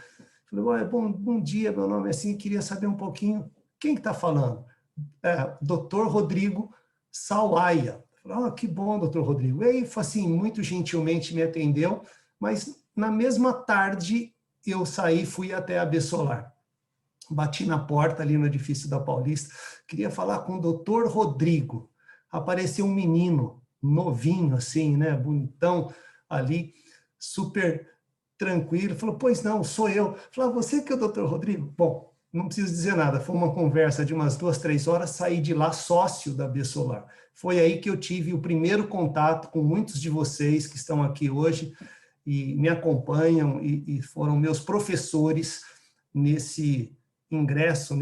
Falei, bom dia, meu nome é assim, queria saber um pouquinho. Quem que está falando? Dr. Rodrigo Sauaia. Falei, que bom, doutor Rodrigo. E aí, assim, muito gentilmente me atendeu, mas na mesma tarde eu saí e fui até a AB Solar. Bati na porta ali no edifício da Paulista, queria falar com o doutor Rodrigo. Apareceu um menino, novinho assim, né, bonitão ali, super tranquilo, falou, pois não, sou eu. Falei, você que é o doutor Rodrigo? Bom, não preciso dizer nada, foi uma conversa de umas 2, 3 horas, saí de lá sócio da AB Solar. Foi aí que eu tive o primeiro contato com muitos de vocês que estão aqui hoje e me acompanham e foram meus professores nesse ingresso,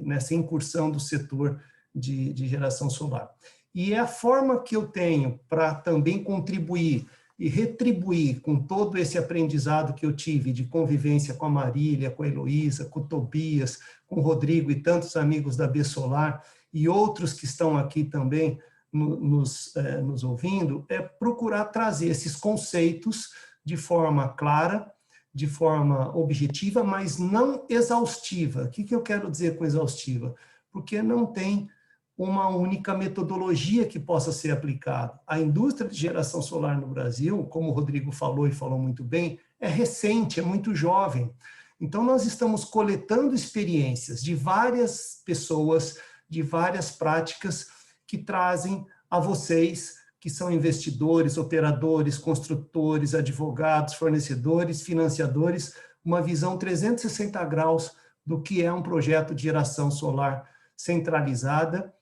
nessa incursão do setor de geração solar. E é a forma que eu tenho para também contribuir e retribuir com todo esse aprendizado que eu tive de convivência com a Marília, com a Heloísa, com o Tobias, com o Rodrigo e tantos amigos da AB Solar e outros que estão aqui também nos ouvindo, é procurar trazer esses conceitos de forma clara, de forma objetiva, mas não exaustiva. O que eu quero dizer com exaustiva? Porque não tem uma única metodologia que possa ser aplicada. A indústria de geração solar no Brasil, como o Rodrigo falou e falou muito bem, é recente, é muito jovem. Então, nós estamos coletando experiências de várias pessoas, de várias práticas que trazem a vocês, que são investidores, operadores, construtores, advogados, fornecedores, financiadores, uma visão 360 graus do que é um projeto de geração solar centralizada,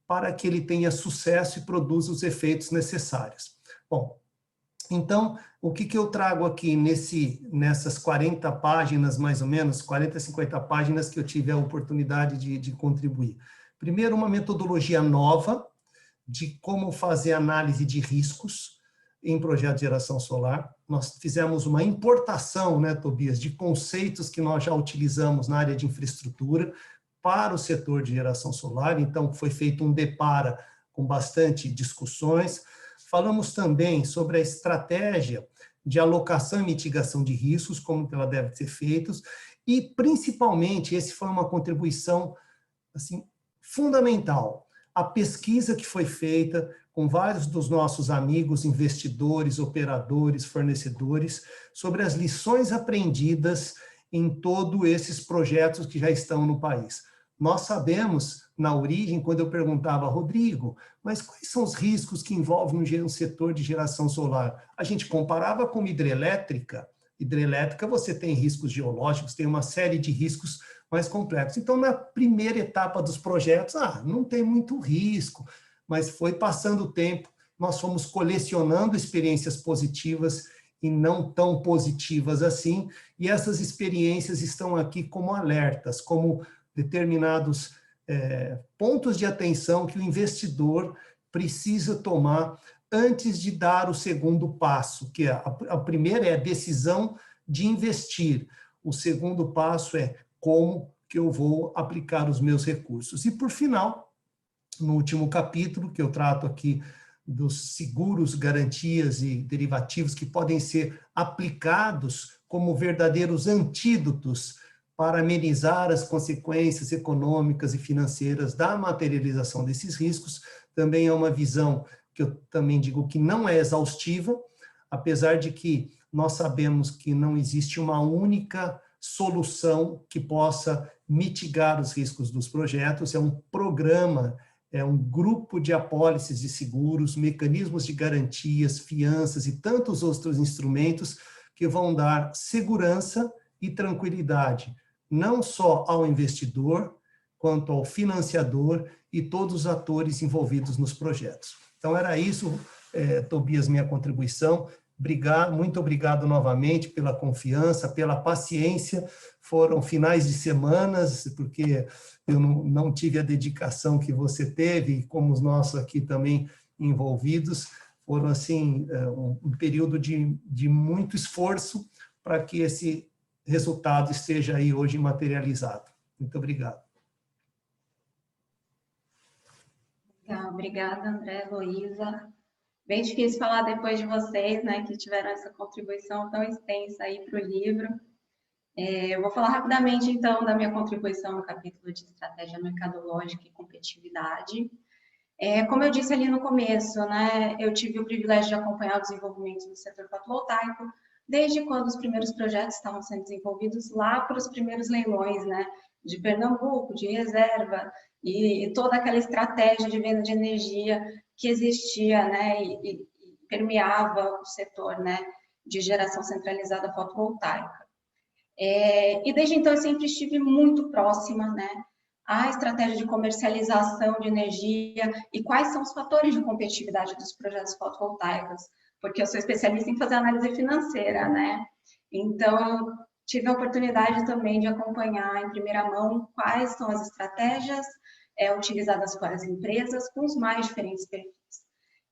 para que ele tenha sucesso e produza os efeitos necessários. Bom, então, o que eu trago aqui nessas 40 páginas, mais ou menos, 40, 50 páginas que eu tive a oportunidade de contribuir? Primeiro, uma metodologia nova de como fazer análise de riscos em projeto de geração solar. Nós fizemos uma importação, né, Tobias, de conceitos que nós já utilizamos na área de infraestrutura, para o setor de geração solar, então foi feito um depara com bastante discussões. Falamos também sobre a estratégia de alocação e mitigação de riscos, como ela deve ser feita, e principalmente, esse foi uma contribuição assim, fundamental a pesquisa que foi feita com vários dos nossos amigos, investidores, operadores, fornecedores, sobre as lições aprendidas em todos esses projetos que já estão no país. Nós sabemos, na origem, quando eu perguntava, Rodrigo, mas quais são os riscos que envolvem um setor de geração solar? A gente comparava com hidrelétrica. Hidrelétrica você tem riscos geológicos, tem uma série de riscos mais complexos. Então, na primeira etapa dos projetos, não tem muito risco, mas foi passando o tempo, nós fomos colecionando experiências positivas e não tão positivas assim, e essas experiências estão aqui como alertas, como determinados pontos de atenção que o investidor precisa tomar antes de dar o segundo passo, que a primeira é a decisão de investir, o segundo passo é como que eu vou aplicar os meus recursos. E, por final, no último capítulo, que eu trato aqui dos seguros, garantias e derivativos que podem ser aplicados como verdadeiros antídotos para amenizar as consequências econômicas e financeiras da materialização desses riscos. Também é uma visão que eu também digo que não é exaustiva, apesar de que nós sabemos que não existe uma única solução que possa mitigar os riscos dos projetos. É um programa, é um grupo de apólices de seguros, mecanismos de garantias, fianças e tantos outros instrumentos que vão dar segurança e tranquilidade, não só ao investidor, quanto ao financiador e todos os atores envolvidos nos projetos. Então, era isso, Tobias, minha contribuição. Muito obrigado novamente pela confiança, pela paciência. Foram finais de semanas, porque eu não tive a dedicação que você teve, e como os nossos aqui também envolvidos, foram assim um período de muito esforço para que esse resultado esteja aí hoje materializado. Muito obrigado. Obrigada, André, Heloísa. Bem difícil falar depois de vocês, né, que tiveram essa contribuição tão extensa aí para o livro. Eu vou falar rapidamente, então, da minha contribuição no capítulo de estratégia mercadológica e competitividade. Como eu disse ali no começo, né, eu tive o privilégio de acompanhar o desenvolvimento do setor fotovoltaico desde quando os primeiros projetos estavam sendo desenvolvidos lá para os primeiros leilões, né, de Pernambuco, de reserva, e toda aquela estratégia de venda de energia que existia, né, e permeava o setor, né, de geração centralizada fotovoltaica. E desde então eu sempre estive muito próxima, né, à estratégia de comercialização de energia e quais são os fatores de competitividade dos projetos fotovoltaicos, porque eu sou especialista em fazer análise financeira, né, então eu tive a oportunidade também de acompanhar em primeira mão quais são as estratégias utilizadas por as empresas com os mais diferentes perfis.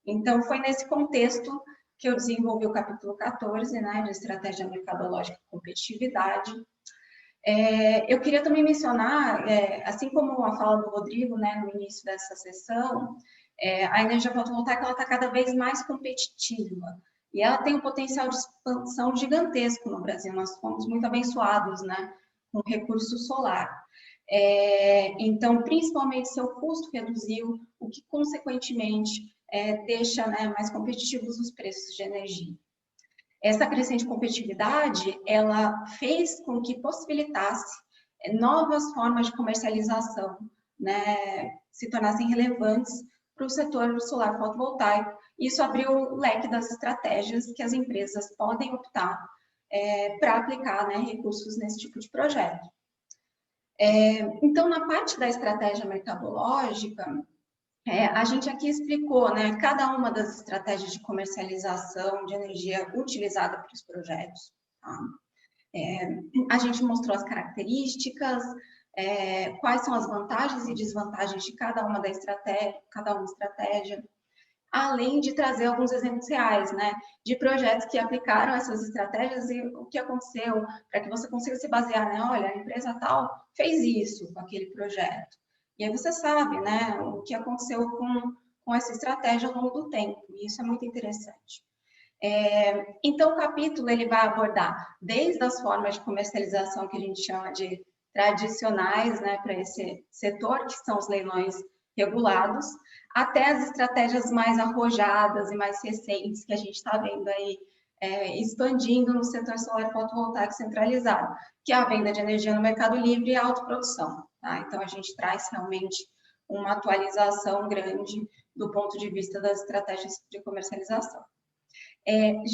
Então, foi nesse contexto que eu desenvolvi o capítulo 14, né, de estratégia mercadológica e competitividade. Eu queria também mencionar, assim como a fala do Rodrigo, né, no início dessa sessão, a energia fotovoltaica está cada vez mais competitiva e ela tem um potencial de expansão gigantesco no Brasil. Nós fomos muito abençoados, né, com o recurso solar. Então, principalmente, seu custo reduziu, o que, consequentemente, deixa, né, mais competitivos os preços de energia. Essa crescente competitividade, ela fez com que possibilitasse novas formas de comercialização, né, se tornassem relevantes para o setor solar fotovoltaico. Isso abriu o leque das estratégias que as empresas podem optar para aplicar, né, recursos nesse tipo de projeto. Então, na parte da estratégia mercadológica, a gente aqui explicou, né, cada uma das estratégias de comercialização de energia utilizada para os projetos. Tá? A gente mostrou as características, quais são as vantagens e desvantagens de cada uma estratégia, além de trazer alguns exemplos reais, né, de projetos que aplicaram essas estratégias e o que aconteceu, para que você consiga se basear, né, olha, a empresa tal fez isso com aquele projeto. E aí você sabe, né, o que aconteceu com essa estratégia ao longo do tempo, e isso é muito interessante. Então, o capítulo ele vai abordar desde as formas de comercialização que a gente chama de tradicionais, né, para esse setor, que são os leilões regulados, até as estratégias mais arrojadas e mais recentes que a gente está vendo aí expandindo no setor solar fotovoltaico centralizado, que é a venda de energia no mercado livre e a autoprodução. Tá? Então, a gente traz realmente uma atualização grande do ponto de vista das estratégias de comercialização.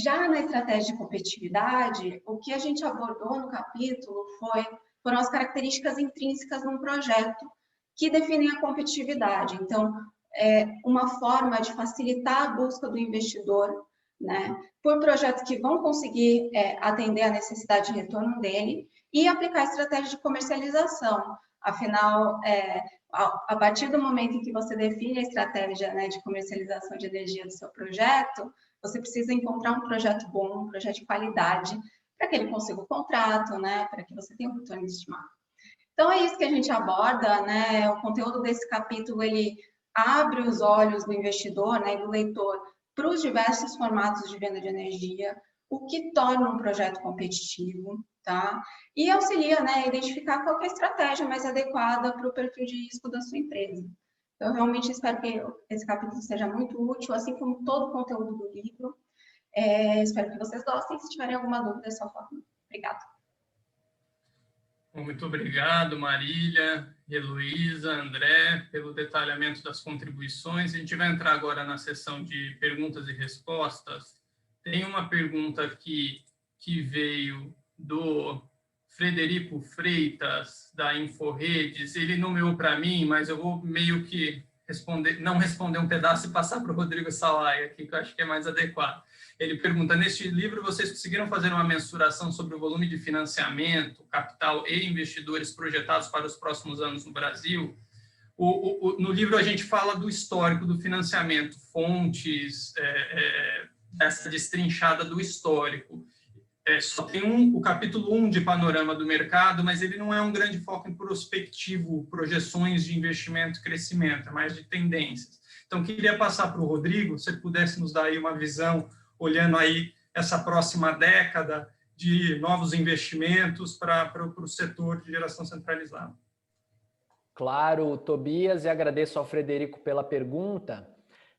Já na estratégia de competitividade, o que a gente abordou no capítulo foram as características intrínsecas num projeto que definem a competitividade. Então, uma forma de facilitar a busca do investidor, né, por projetos que vão conseguir atender a necessidade de retorno dele e aplicar estratégia de comercialização. Afinal, a partir do momento em que você define a estratégia, né, de comercialização de energia do seu projeto, você precisa encontrar um projeto bom, um projeto de qualidade, para que ele consiga o contrato, né, para que você tenha um retorno estimado. Então, é isso que a gente aborda, né? O conteúdo desse capítulo, ele abre os olhos do investidor, né, e do leitor para os diversos formatos de venda de energia, o que torna um projeto competitivo, tá? E auxilia, né, a identificar qual é a estratégia mais adequada para o perfil de risco da sua empresa. Eu realmente espero que esse capítulo seja muito útil, assim como todo o conteúdo do livro. Espero que vocês gostem. Se tiverem alguma dúvida, é só falar. Obrigada. Muito obrigado, Marília, Heloísa, André, pelo detalhamento das contribuições. A gente vai entrar agora na sessão de perguntas e respostas. Tem uma pergunta aqui que veio do Frederico Freitas, da InfoRedes. Ele nomeou para mim, mas eu vou meio que não responder um pedaço e passar para o Rodrigo Salai aqui, que eu acho que é mais adequado. Ele pergunta, neste livro vocês conseguiram fazer uma mensuração sobre o volume de financiamento, capital e investidores projetados para os próximos anos no Brasil? No livro a gente fala do histórico do financiamento, fontes, essa destrinchada do histórico. Só tem o capítulo 1 de panorama do mercado, mas ele não é um grande foco em prospectivo, projeções de investimento e crescimento, é mais de tendências. Então, queria passar para o Rodrigo, se ele pudesse nos dar aí uma visão, olhando aí essa próxima década de novos investimentos para o setor de geração centralizada. Claro, Tobias, e agradeço ao Frederico pela pergunta.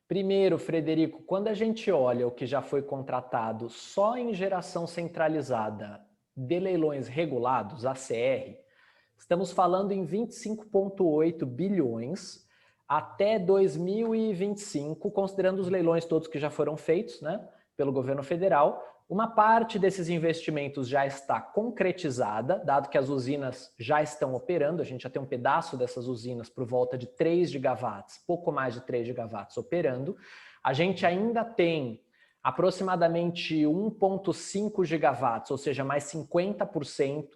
Primeiro, Frederico, quando a gente olha o que já foi contratado só em geração centralizada de leilões regulados, ACR, estamos falando em 25,8 bilhões até 2025, considerando os leilões todos que já foram feitos, né, pelo governo federal. Uma parte desses investimentos já está concretizada, dado que as usinas já estão operando, a gente já tem um pedaço dessas usinas por volta de 3 gigawatts, pouco mais de 3 gigawatts operando. A gente ainda tem aproximadamente 1,5 gigawatts, ou seja, mais 50%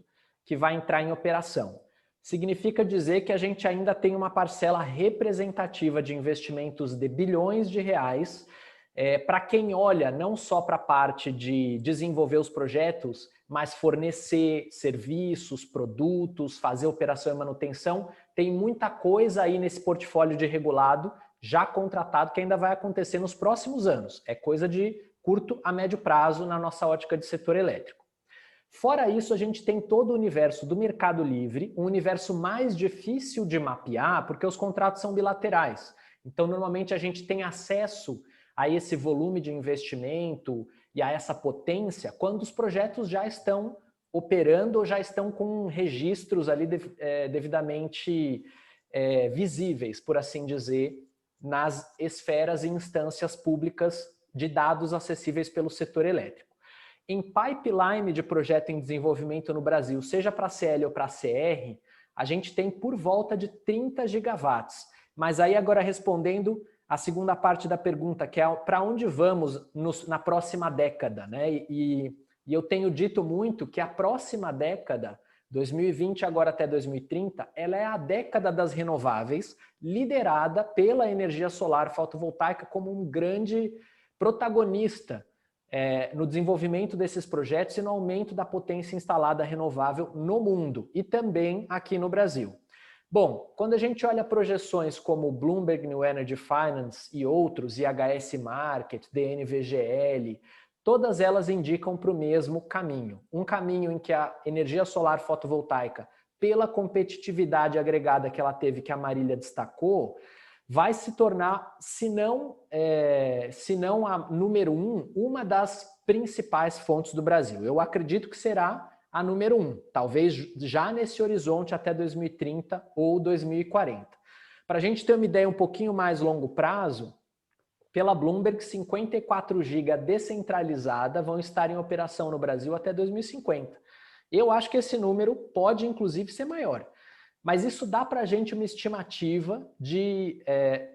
que vai entrar em operação. Significa dizer que a gente ainda tem uma parcela representativa de investimentos de bilhões de reais. Para quem olha não só para a parte de desenvolver os projetos, mas fornecer serviços, produtos, fazer operação e manutenção, tem muita coisa aí nesse portfólio de regulado já contratado que ainda vai acontecer nos próximos anos. É coisa de curto a médio prazo na nossa ótica de setor elétrico. Fora isso, a gente tem todo o universo do mercado livre, um universo mais difícil de mapear, porque os contratos são bilaterais. Então, normalmente, a gente tem acesso a esse volume de investimento e a essa potência quando os projetos já estão operando ou já estão com registros ali devidamente visíveis, por assim dizer, nas esferas e instâncias públicas de dados acessíveis pelo setor elétrico. Em pipeline de projeto em desenvolvimento no Brasil, seja para CL ou para CR, a gente tem por volta de 30 gigawatts. Mas aí agora respondendo a segunda parte da pergunta, que é para onde vamos na próxima década, né? E eu tenho dito muito que a próxima década, 2020 agora até 2030, ela é a década das renováveis, liderada pela energia solar fotovoltaica como um grande protagonista no desenvolvimento desses projetos e no aumento da potência instalada renovável no mundo e também aqui no Brasil. Bom, quando a gente olha projeções como Bloomberg New Energy Finance e outros, IHS Markit, DNVGL, todas elas indicam para o mesmo caminho. Um caminho em que a energia solar fotovoltaica pela competitividade agregada que ela teve, que a Marília destacou, vai se tornar, se não a número 1, uma das principais fontes do Brasil. Eu acredito que será a número 1, talvez já nesse horizonte até 2030 ou 2040. Para a gente ter uma ideia um pouquinho mais longo prazo, pela Bloomberg, 54 GB descentralizada vão estar em operação no Brasil até 2050. Eu acho que esse número pode, inclusive, ser maior. Mas isso dá para a gente uma estimativa de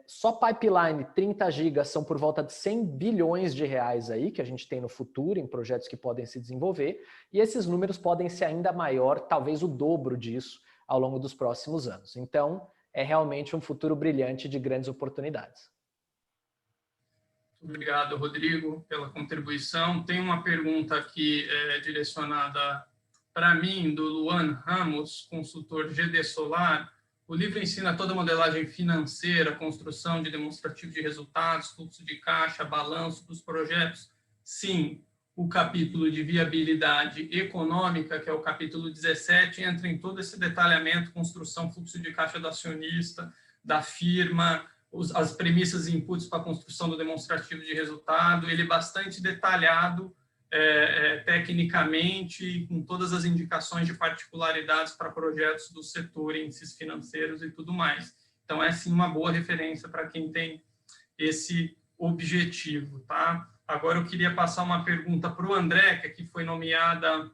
só pipeline 30 GB são por volta de 100 bilhões de reais aí, que a gente tem no futuro, em projetos que podem se desenvolver, e esses números podem ser ainda maior, talvez o dobro disso, ao longo dos próximos anos. Então, é realmente um futuro brilhante de grandes oportunidades. Obrigado, Rodrigo, pela contribuição. Tem uma pergunta aqui direcionada para mim, do Luan Ramos, consultor GD Solar. O livro ensina toda a modelagem financeira, construção de demonstrativo de resultados, fluxo de caixa, balanço dos projetos. Sim, o capítulo de viabilidade econômica, que é o capítulo 17, entra em todo esse detalhamento, construção, fluxo de caixa do acionista, da firma, as premissas e inputs para a construção do demonstrativo de resultado. Ele é bastante detalhado, tecnicamente, com todas as indicações de particularidades para projetos do setor, índices financeiros e tudo mais. Então, é sim uma boa referência para quem tem esse objetivo, tá? Agora, eu queria passar uma pergunta para o André, que aqui foi nomeada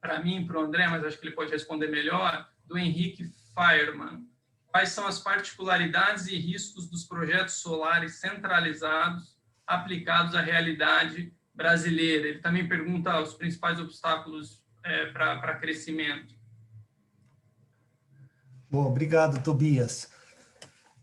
para mim, para o André, mas acho que ele pode responder melhor, do Henrique Fireman. Quais são as particularidades e riscos dos projetos solares centralizados aplicados à realidade brasileira? Ele também pergunta os principais obstáculos para crescimento. Bom, obrigado, Tobias.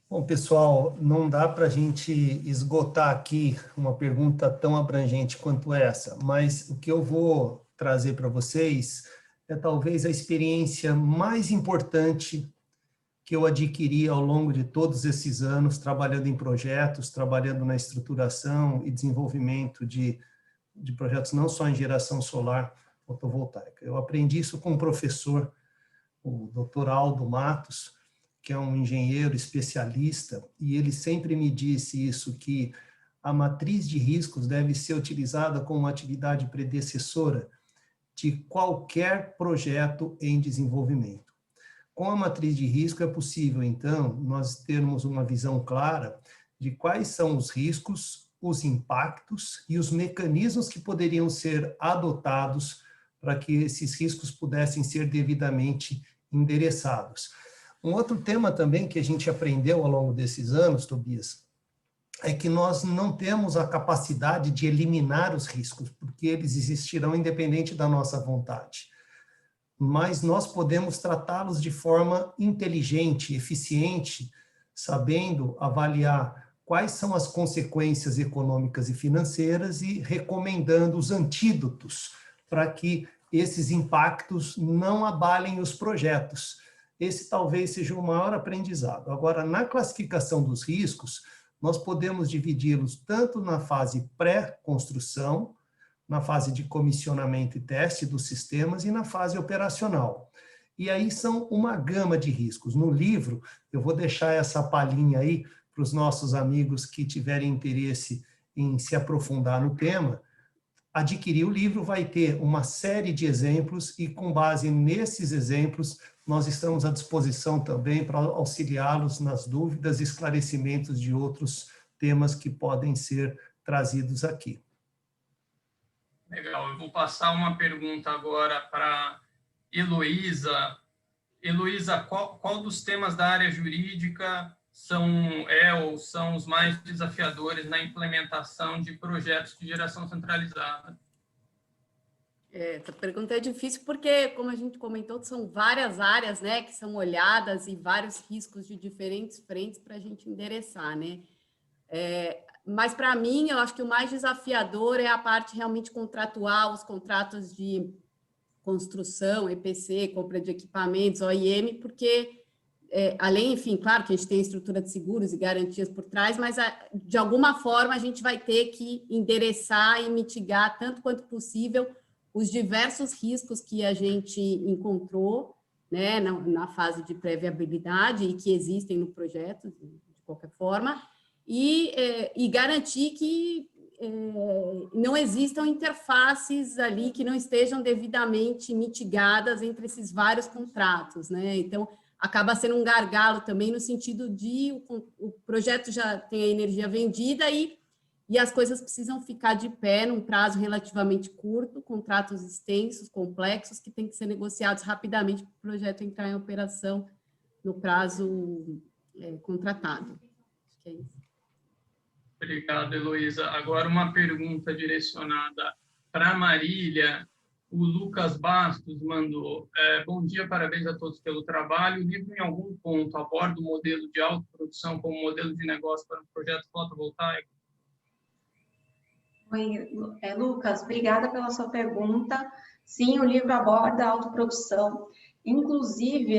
Bom, pessoal, não dá para a gente esgotar aqui uma pergunta tão abrangente quanto essa, mas o que eu vou trazer para vocês é talvez a experiência mais importante que eu adquiri ao longo de todos esses anos, trabalhando em projetos, trabalhando na estruturação e desenvolvimento de projetos não só em geração solar fotovoltaica. Eu aprendi isso com um professor, o Dr. Aldo Matos, que é um engenheiro especialista, e ele sempre me disse isso, que a matriz de riscos deve ser utilizada como uma atividade predecessora de qualquer projeto em desenvolvimento. Com a matriz de risco é possível, então, nós termos uma visão clara de quais são os riscos, os impactos e os mecanismos que poderiam ser adotados para que esses riscos pudessem ser devidamente endereçados. Um outro tema também que a gente aprendeu ao longo desses anos, Tobias, é que nós não temos a capacidade de eliminar os riscos, porque eles existirão independente da nossa vontade. Mas nós podemos tratá-los de forma inteligente, eficiente, sabendo avaliar quais são as consequências econômicas e financeiras e recomendando os antídotos para que esses impactos não abalem os projetos. Esse talvez seja o maior aprendizado. Agora, na classificação dos riscos, nós podemos dividi-los tanto na fase pré-construção, na fase de comissionamento e teste dos sistemas e na fase operacional. E aí são uma gama de riscos. No livro, eu vou deixar essa palhinha aí para os nossos amigos que tiverem interesse em se aprofundar no tema. Adquirir o livro vai ter uma série de exemplos e, com base nesses exemplos, nós estamos à disposição também para auxiliá-los nas dúvidas e esclarecimentos de outros temas que podem ser trazidos aqui. Legal, eu vou passar uma pergunta agora para Heloísa. Heloísa, qual dos temas da área jurídica são os mais desafiadores na implementação de projetos de geração centralizada? Essa pergunta é difícil porque, como a gente comentou, são várias áreas, né, que são olhadas e vários riscos de diferentes frentes para a gente endereçar, né? Mas, para mim, eu acho que o mais desafiador é a parte realmente contratual, os contratos de construção, EPC, compra de equipamentos, OIM, porque, além, enfim, claro que a gente tem estrutura de seguros e garantias por trás, mas, de alguma forma, a gente vai ter que endereçar e mitigar, tanto quanto possível, os diversos riscos que a gente encontrou, né, na fase de pré-viabilidade e que existem no projeto, de qualquer forma, e garantir que não existam interfaces ali que não estejam devidamente mitigadas entre esses vários contratos, né? Então, acaba sendo um gargalo também no sentido de o projeto já tem a energia vendida e as coisas precisam ficar de pé num prazo relativamente curto, contratos extensos, complexos, que têm que ser negociados rapidamente para o projeto entrar em operação no prazo contratado. Acho que é isso. Obrigado, Heloísa. Agora uma pergunta direcionada para a Marília. O Lucas Bastos mandou: bom dia, parabéns a todos pelo trabalho. O livro, em algum ponto, aborda o modelo de autoprodução como modelo de negócio para um projeto fotovoltaico? Oi, Lucas, obrigada pela sua pergunta. Sim, o livro aborda a autoprodução. Inclusive,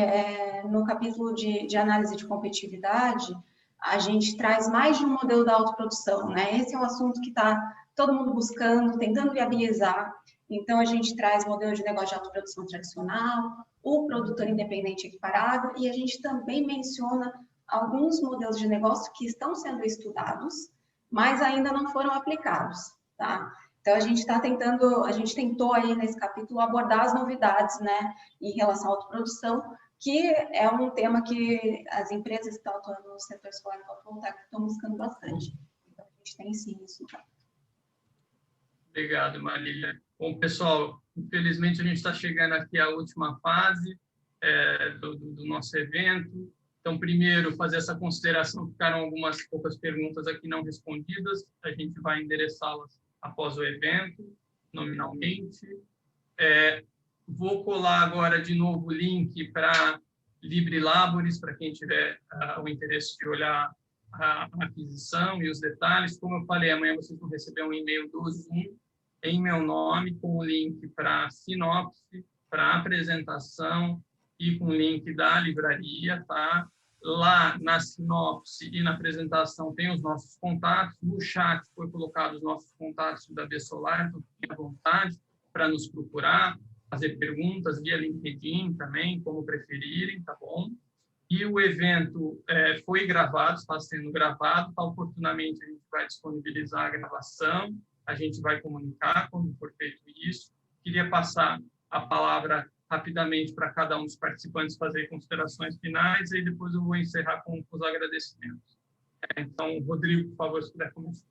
no capítulo de análise de competitividade, a gente traz mais de um modelo da autoprodução, né? Esse é um assunto que está todo mundo buscando, tentando viabilizar. Então, a gente traz modelo de negócio de autoprodução tradicional, o produtor independente equiparado, e a gente também menciona alguns modelos de negócio que estão sendo estudados, mas ainda não foram aplicados, tá? Então, a gente tentou aí nesse capítulo abordar as novidades, né, em relação à autoprodução, que é um tema que as empresas que estão atuando no setor solar e fotovoltaico estão buscando bastante. Então, a gente tem sim isso. Obrigado, Marília. Bom, pessoal, infelizmente a gente está chegando aqui à última fase do nosso evento. Então, primeiro, fazer essa consideração, ficaram algumas poucas perguntas aqui não respondidas, a gente vai endereçá-las após o evento, nominalmente. Vou colar agora de novo o link para Libre Labores, para quem tiver o interesse de olhar a aquisição e os detalhes. Como eu falei, amanhã vocês vão receber um e-mail do Zoom em meu nome, com o link para a sinopse, para a apresentação e com o link da livraria, tá? Lá na sinopse e na apresentação tem os nossos contatos. No chat foi colocado os nossos contatos da Besolar, então fiquem à vontade para nos procurar, fazer perguntas via LinkedIn também, como preferirem, tá bom? E o evento foi gravado, está sendo gravado, tá? Oportunamente a gente vai disponibilizar a gravação, a gente vai comunicar quando for feito isso. Queria passar a palavra rapidamente para cada um dos participantes fazer considerações finais e depois eu vou encerrar com os agradecimentos. Então, Rodrigo, por favor, se puder começar.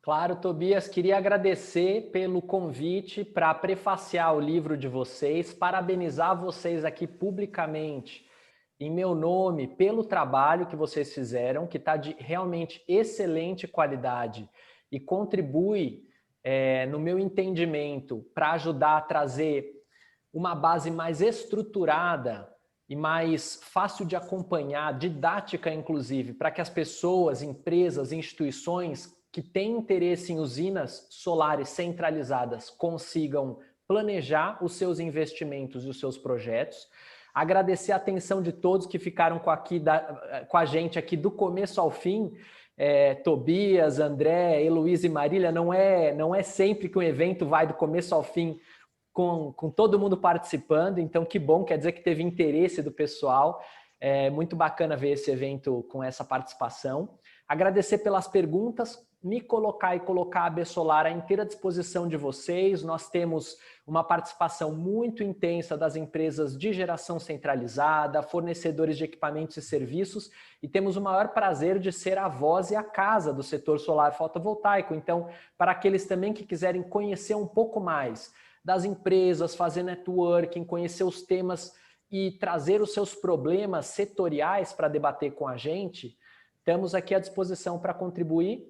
Claro, Tobias, queria agradecer pelo convite para prefaciar o livro de vocês, parabenizar vocês aqui publicamente, em meu nome, pelo trabalho que vocês fizeram, que está de realmente excelente qualidade e contribui, no meu entendimento, para ajudar a trazer uma base mais estruturada e mais fácil de acompanhar, didática inclusive, para que as pessoas, empresas, instituições que têm interesse em usinas solares centralizadas consigam planejar os seus investimentos e os seus projetos. Agradecer a atenção de todos que ficaram com a gente aqui do começo ao fim. Tobias, André, Heloísa e Marília, não é sempre que um evento vai do começo ao fim com todo mundo participando, então que bom, quer dizer que teve interesse do pessoal. É muito bacana ver esse evento com essa participação. Agradecer pelas perguntas, me colocar e colocar a Besolar à inteira disposição de vocês. Nós temos uma participação muito intensa das empresas de geração centralizada, fornecedores de equipamentos e serviços, e temos o maior prazer de ser a voz e a casa do setor solar fotovoltaico. Então, para aqueles também que quiserem conhecer um pouco mais das empresas, fazer networking, conhecer os temas e trazer os seus problemas setoriais para debater com a gente, estamos aqui à disposição para contribuir.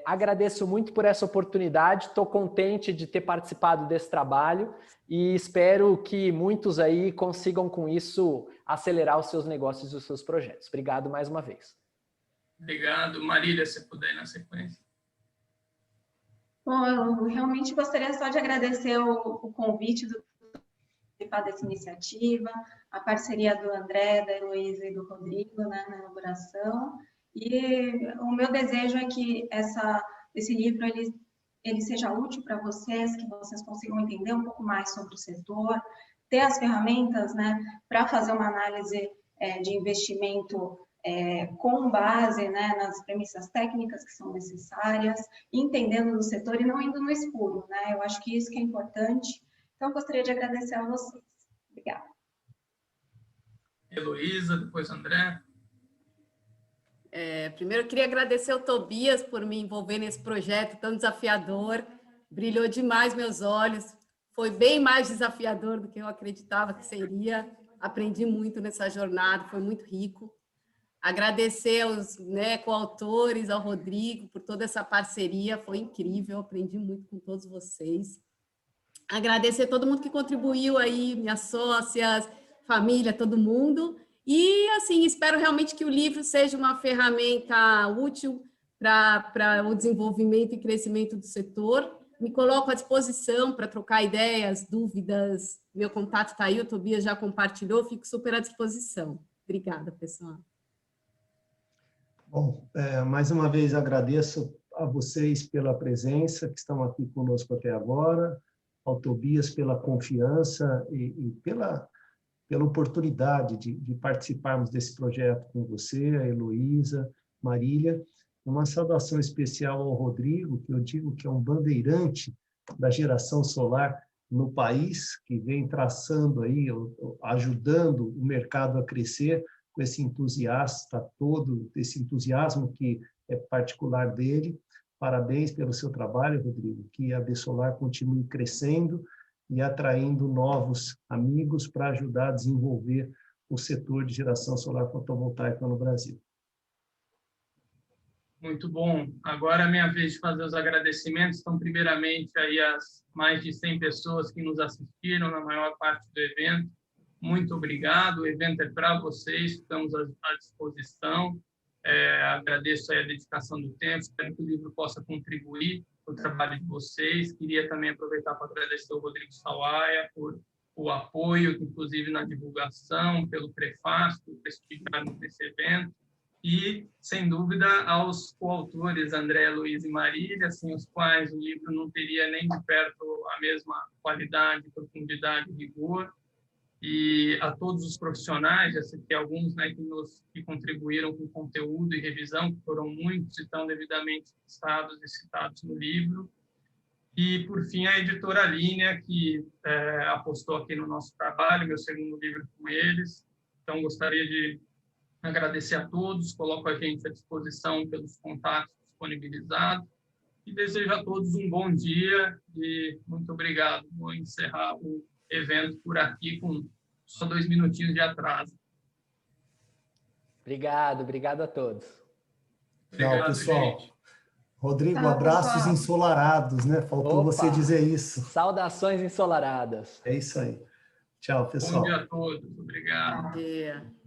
Agradeço muito por essa oportunidade, estou contente de ter participado desse trabalho e espero que muitos aí consigam com isso acelerar os seus negócios e os seus projetos. Obrigado mais uma vez. Obrigado. Marília, se puder ir na sequência. Bom, eu realmente gostaria só de agradecer o convite do participar dessa iniciativa, a parceria do André, da Heloísa e do Rodrigo, né, na elaboração. E o meu desejo é que esse livro ele seja útil para vocês, que vocês consigam entender um pouco mais sobre o setor, ter as ferramentas, né, para fazer uma análise de investimento com base, né, nas premissas técnicas que são necessárias, entendendo do setor e não indo no escuro, né? Eu acho que isso que é importante. Então, eu gostaria de agradecer a vocês. Obrigada. Heloísa, depois André. Primeiro, eu queria agradecer ao Tobias por me envolver nesse projeto tão desafiador. Brilhou demais meus olhos. Foi bem mais desafiador do que eu acreditava que seria. Aprendi muito nessa jornada, foi muito rico. Agradecer aos coautores, ao Rodrigo, por toda essa parceria, foi incrível, aprendi muito com todos vocês. Agradecer a todo mundo que contribuiu aí, minhas sócias, família, todo mundo. E, assim, espero realmente que o livro seja uma ferramenta útil para o desenvolvimento e crescimento do setor. Me coloco à disposição para trocar ideias, dúvidas. Meu contato está aí, o Tobias já compartilhou, fico super à disposição. Obrigada, pessoal. Bom, mais uma vez agradeço a vocês pela presença, que estão aqui conosco até agora, ao Tobias pela confiança e pela oportunidade de participarmos desse projeto com você, a Heloísa, Marília. Uma saudação especial ao Rodrigo, que eu digo que é um bandeirante da geração solar no país, que vem traçando aí, ajudando o mercado a crescer, com esse entusiasta todo, esse entusiasmo que é particular dele. Parabéns pelo seu trabalho, Rodrigo, que a Absolar continue crescendo e atraindo novos amigos para ajudar a desenvolver o setor de geração solar fotovoltaica no Brasil. Muito bom. Agora é a minha vez de fazer os agradecimentos. Então, primeiramente, aí as mais de 100 pessoas que nos assistiram na maior parte do evento. Muito obrigado. O evento é para vocês, estamos à disposição. Agradeço aí a dedicação do tempo, espero que o livro possa contribuir para o trabalho de vocês. Queria também aproveitar para agradecer ao Rodrigo Sawaia por o apoio, inclusive na divulgação, pelo prefácio, por prestigiarmos esse evento. E, sem dúvida, aos coautores, André, Luiz e Marília, sem os quais o livro não teria nem de perto a mesma qualidade, profundidade e rigor. E a todos os profissionais, já citei alguns, né, que contribuíram com conteúdo e revisão, que foram muitos e estão devidamente listados e citados no livro. E, por fim, a editora Linea, que apostou aqui no nosso trabalho, meu segundo livro com eles. Então, gostaria de agradecer a todos, coloco a gente à disposição pelos contatos disponibilizados e desejo a todos um bom dia e muito obrigado. Vou encerrar o evento por aqui com só 2 minutinhos de atraso. Obrigado a todos. Tchau, pessoal. Gente. Rodrigo, Tchau, abraços pessoal. ensolarados, né? Faltou você dizer isso. Saudações ensolaradas. É isso aí. Tchau, pessoal. Bom dia a todos. Obrigado. Bom dia.